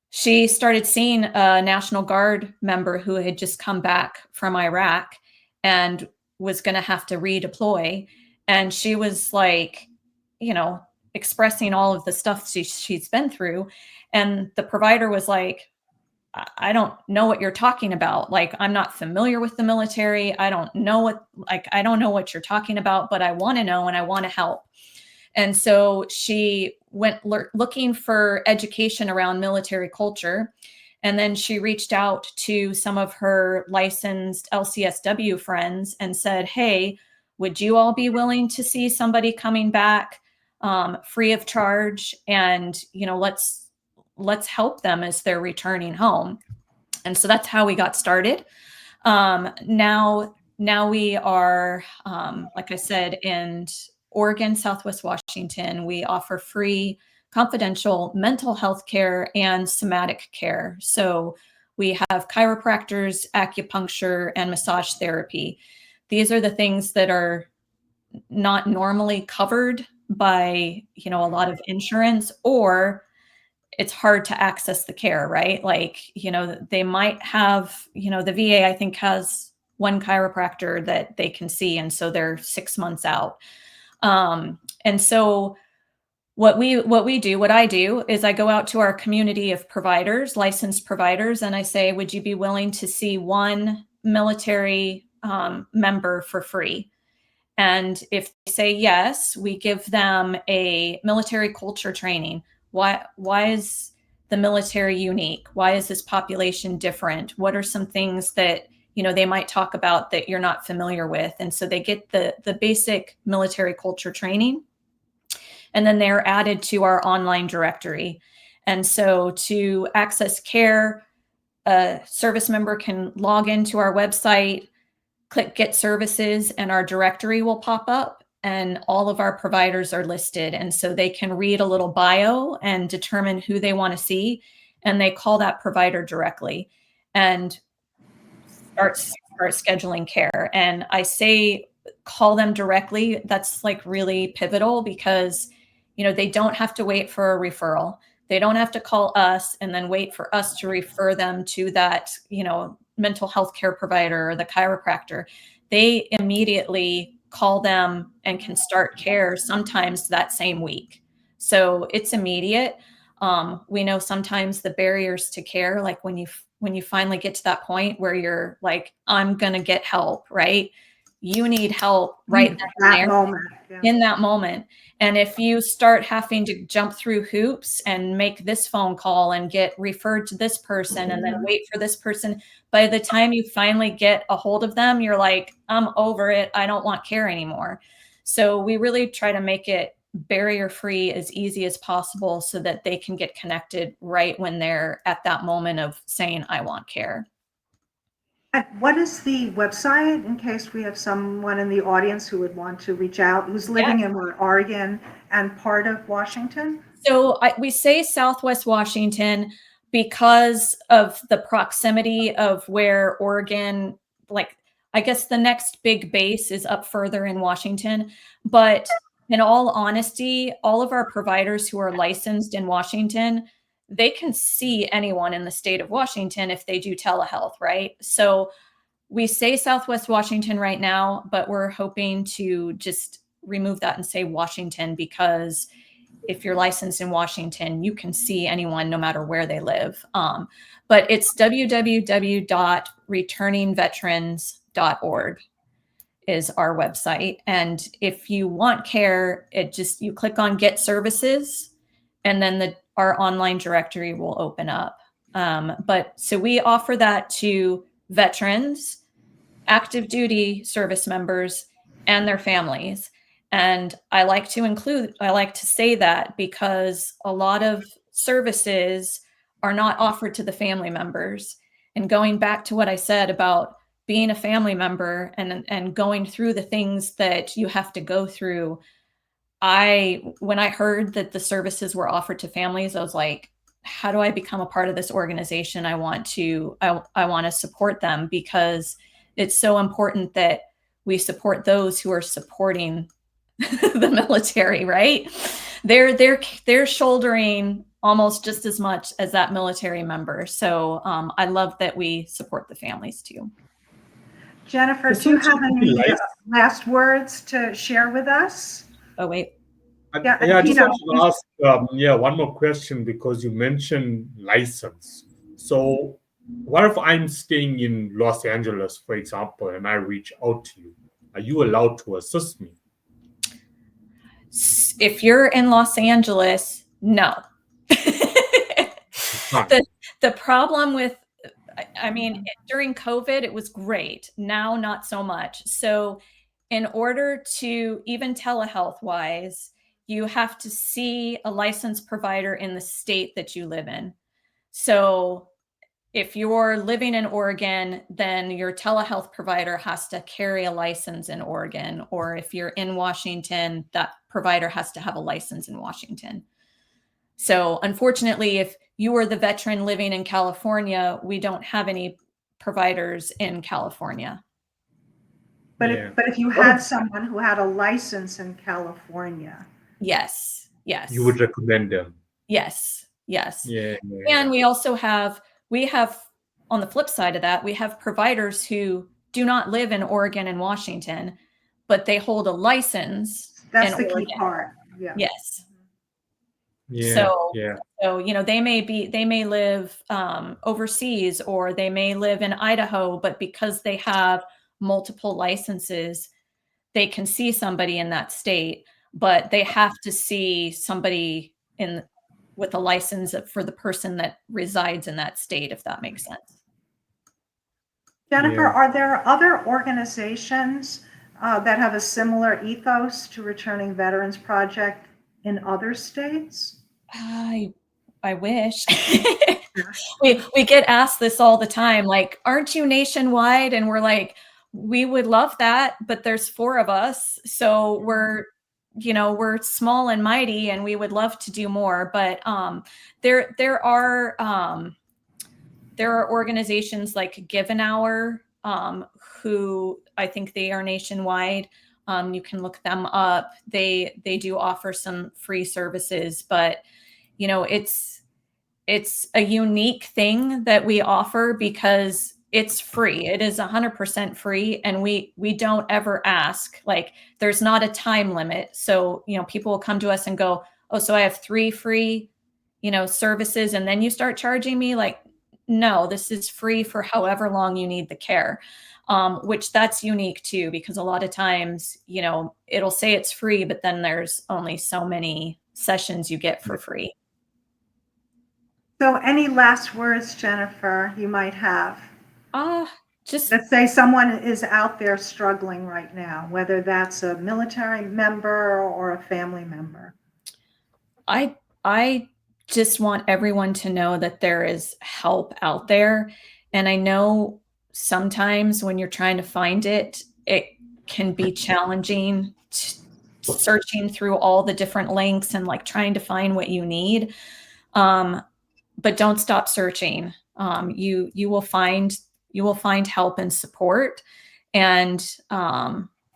she started seeing a National Guard member who had just come back from Iraq and was going to have to redeploy. And she was like, expressing all of the stuff she's been through. And the provider was like, I don't know what you're talking about. Like, I'm not familiar with the military. I don't know what you're talking about, but I want to know and I want to help. And so she went looking for education around military culture. And then she reached out to some of her licensed LCSW friends and said, hey, would you all be willing to see somebody coming back free of charge? And, let's help them as they're returning home. And so that's how we got started. Now we are, like I said, in Oregon, Southwest Washington, we offer free confidential mental health care and somatic care. So we have chiropractors, acupuncture, and massage therapy. These are the things that are not normally covered by, a lot of insurance, or it's hard to access the care, right? Like, they might have, the VA, I think, has one chiropractor that they can see. And so they're 6 months out. And so what I do is I go out to our community of providers, licensed providers, and I say, would you be willing to see one military member for free? And if they say yes, we give them a military culture training. Why is the military unique? Why is this population different? What are some things that they might talk about that you're not familiar with? And so they get the basic military culture training, and then they're added to our online directory. And so to access care, a service member can log into our website, click Get Services, and our directory will pop up, and all of our providers are listed. And so they can read a little bio and determine who they want to see, and they call that provider directly and start start scheduling care. And I say call them directly. That's like really pivotal because, they don't have to wait for a referral. They don't have to call us and then wait for us to refer them to that, mental health care provider or the chiropractor. They immediately call them and can start care sometimes that same week. So it's immediate. We know sometimes the barriers to care, like when you finally get to that point where you're like, I'm going to get help, right? You need help right then and That there, moment. Yeah. in that moment. And if you start having to jump through hoops and make this phone call and get referred to this person and then wait for this person, by the time you finally get a hold of them, you're like, I'm over it. I don't want care anymore. So we really try to make it barrier free as easy as possible so that they can get connected right when they're at that moment of saying, I want care. And what is the website in case we have someone in the audience who would want to reach out, who's living in Oregon and part of Washington? So we say Southwest Washington because of the proximity of where Oregon, like, I guess the next big base is up further in Washington. But in all honesty, all of our providers who are licensed in Washington, they can see anyone in the state of Washington if they do telehealth, right? So we say Southwest Washington right now, but we're hoping to just remove that and say Washington because if you're licensed in Washington, you can see anyone no matter where they live. But it's www.returningveterans.org is our website. And if you want care, you click on Get Services, and then our online directory will open up. But so we offer that to veterans, active duty service members, and their families. And I like to say that because a lot of services are not offered to the family members. And going back to what I said about being a family member and going through the things that you have to go through, when I heard that the services were offered to families, I was like, how do I become a part of this organization? I want to support them because it's so important that we support those who are supporting the military, right? They're shouldering almost just as much as that military member. So I love that we support the families too. Jennifer, do you have any last words to share with us? Oh, wait. I just want to ask one more question because you mentioned license. So what if I'm staying in Los Angeles, for example, and I reach out to you? Are you allowed to assist me? If you're in Los Angeles, no. The problem with, during COVID, it was great. Now, not so much. So in order to, even telehealth wise, you have to see a licensed provider in the state that you live in. So if you're living in Oregon, then your telehealth provider has to carry a license in Oregon. Or if you're in Washington, that provider has to have a license in Washington. So unfortunately, if you are the veteran living in California, we don't have any providers in California. But if you had someone who had a license in California. Yes. You would recommend them. Yes. Yeah. And we have, on the flip side of that, we have providers who do not live in Oregon and Washington, but they hold a license. That's the key part. Yeah. Yes. Yeah. So, they may live overseas, or they may live in Idaho, but because they have multiple licenses, they can see somebody in that state, but they have to see somebody with a license for the person that resides in that state, if that makes sense. Jennifer, are there other organizations that have a similar ethos to Returning Veterans Project in other states? I wish. we get asked this all the time, like, aren't you nationwide? And we're like, we would love that, but there's 4 of us. So we're small and mighty, and we would love to do more. But there are organizations like Give an Hour who I think they are nationwide. You can look them up. They do offer some free services, but you know, it's a unique thing that we offer because it's free. It is 100% free, and we don't ever ask. Like, there's not a time limit. So, you know, people will come to us and go, "Oh, so I have 3 free, you know, services, and then you start charging me?" Like, no, this is free for however long you need the care. Which that's unique too, because a lot of times, you know, it'll say it's free, but then there's only so many sessions you get for free. So any last words, Jennifer, you might have? Just Let's say someone is out there struggling right now, whether that's a military member or a family member. I just want everyone to know that there is help out there. And I know sometimes when you're trying to find it, it can be challenging searching through all the different links and like trying to find what you need. But don't stop searching. You will find help and support. And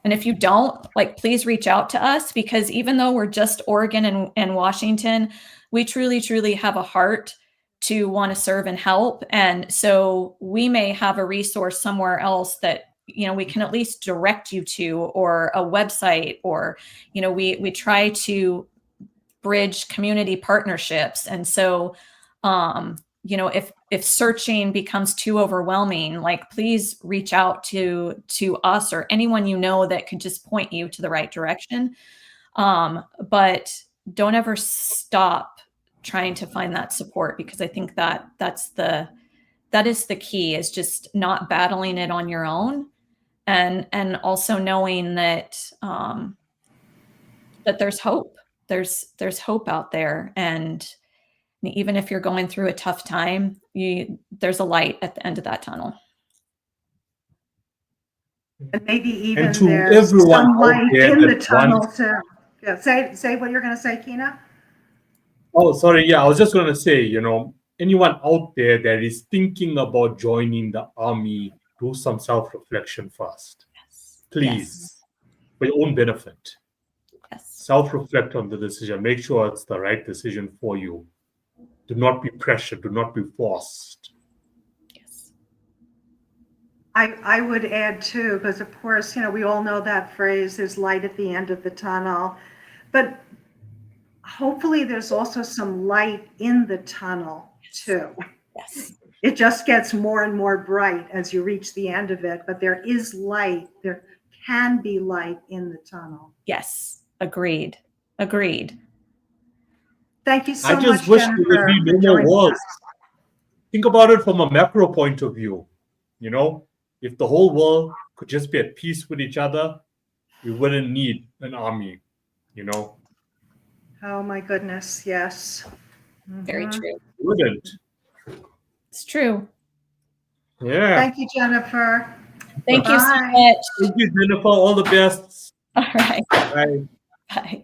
if you don't, like, please reach out to us, because even though we're just Oregon and Washington, we truly, truly have a heart to want to serve and help. And so we may have a resource somewhere else that, you know, we can at least direct you to, or a website, or, you know, we try to bridge community partnerships. And so, you know, if searching becomes too overwhelming, like, please reach out to us or anyone you know that could just point you to the right direction. But don't ever stop trying to find that support, because I think that that is the key, is just not battling it on your own, and also knowing that that there's hope. There's hope out there, and even if you're going through a tough time, there's a light at the end of that tunnel. And maybe even And to there's everyone some out light there in the that tunnel wants- too. Yeah, say what you're going to say, Kina. Oh, sorry. Yeah, I was just going to say, you know, anyone out there that is thinking about joining the army, do some self-reflection first, Yes. please, for your own benefit. Yes. Self-reflect on the decision. Make sure it's the right decision for you. Do not be pressured. Do not be forced. Yes. I would add too, because of course, you know, we all know that phrase, there's light at the end of the tunnel, but hopefully there's also some light in the tunnel too. Yes. It just gets more and more bright as you reach the end of it, but there is light. There can be light in the tunnel. Yes. Agreed. Agreed. Thank you so I much, just wish there Jennifer, would be for no more joining wars. us. Think about it from a macro point of view. You know, if the whole world could just be at peace with each other, we wouldn't need an army, you know? Oh my goodness, yes. Very Mhm. true. We wouldn't. It's true. Yeah. Thank you, Jennifer. Thank you so Bye. much. Thank you, Jennifer. All the best. All right. Bye. Bye.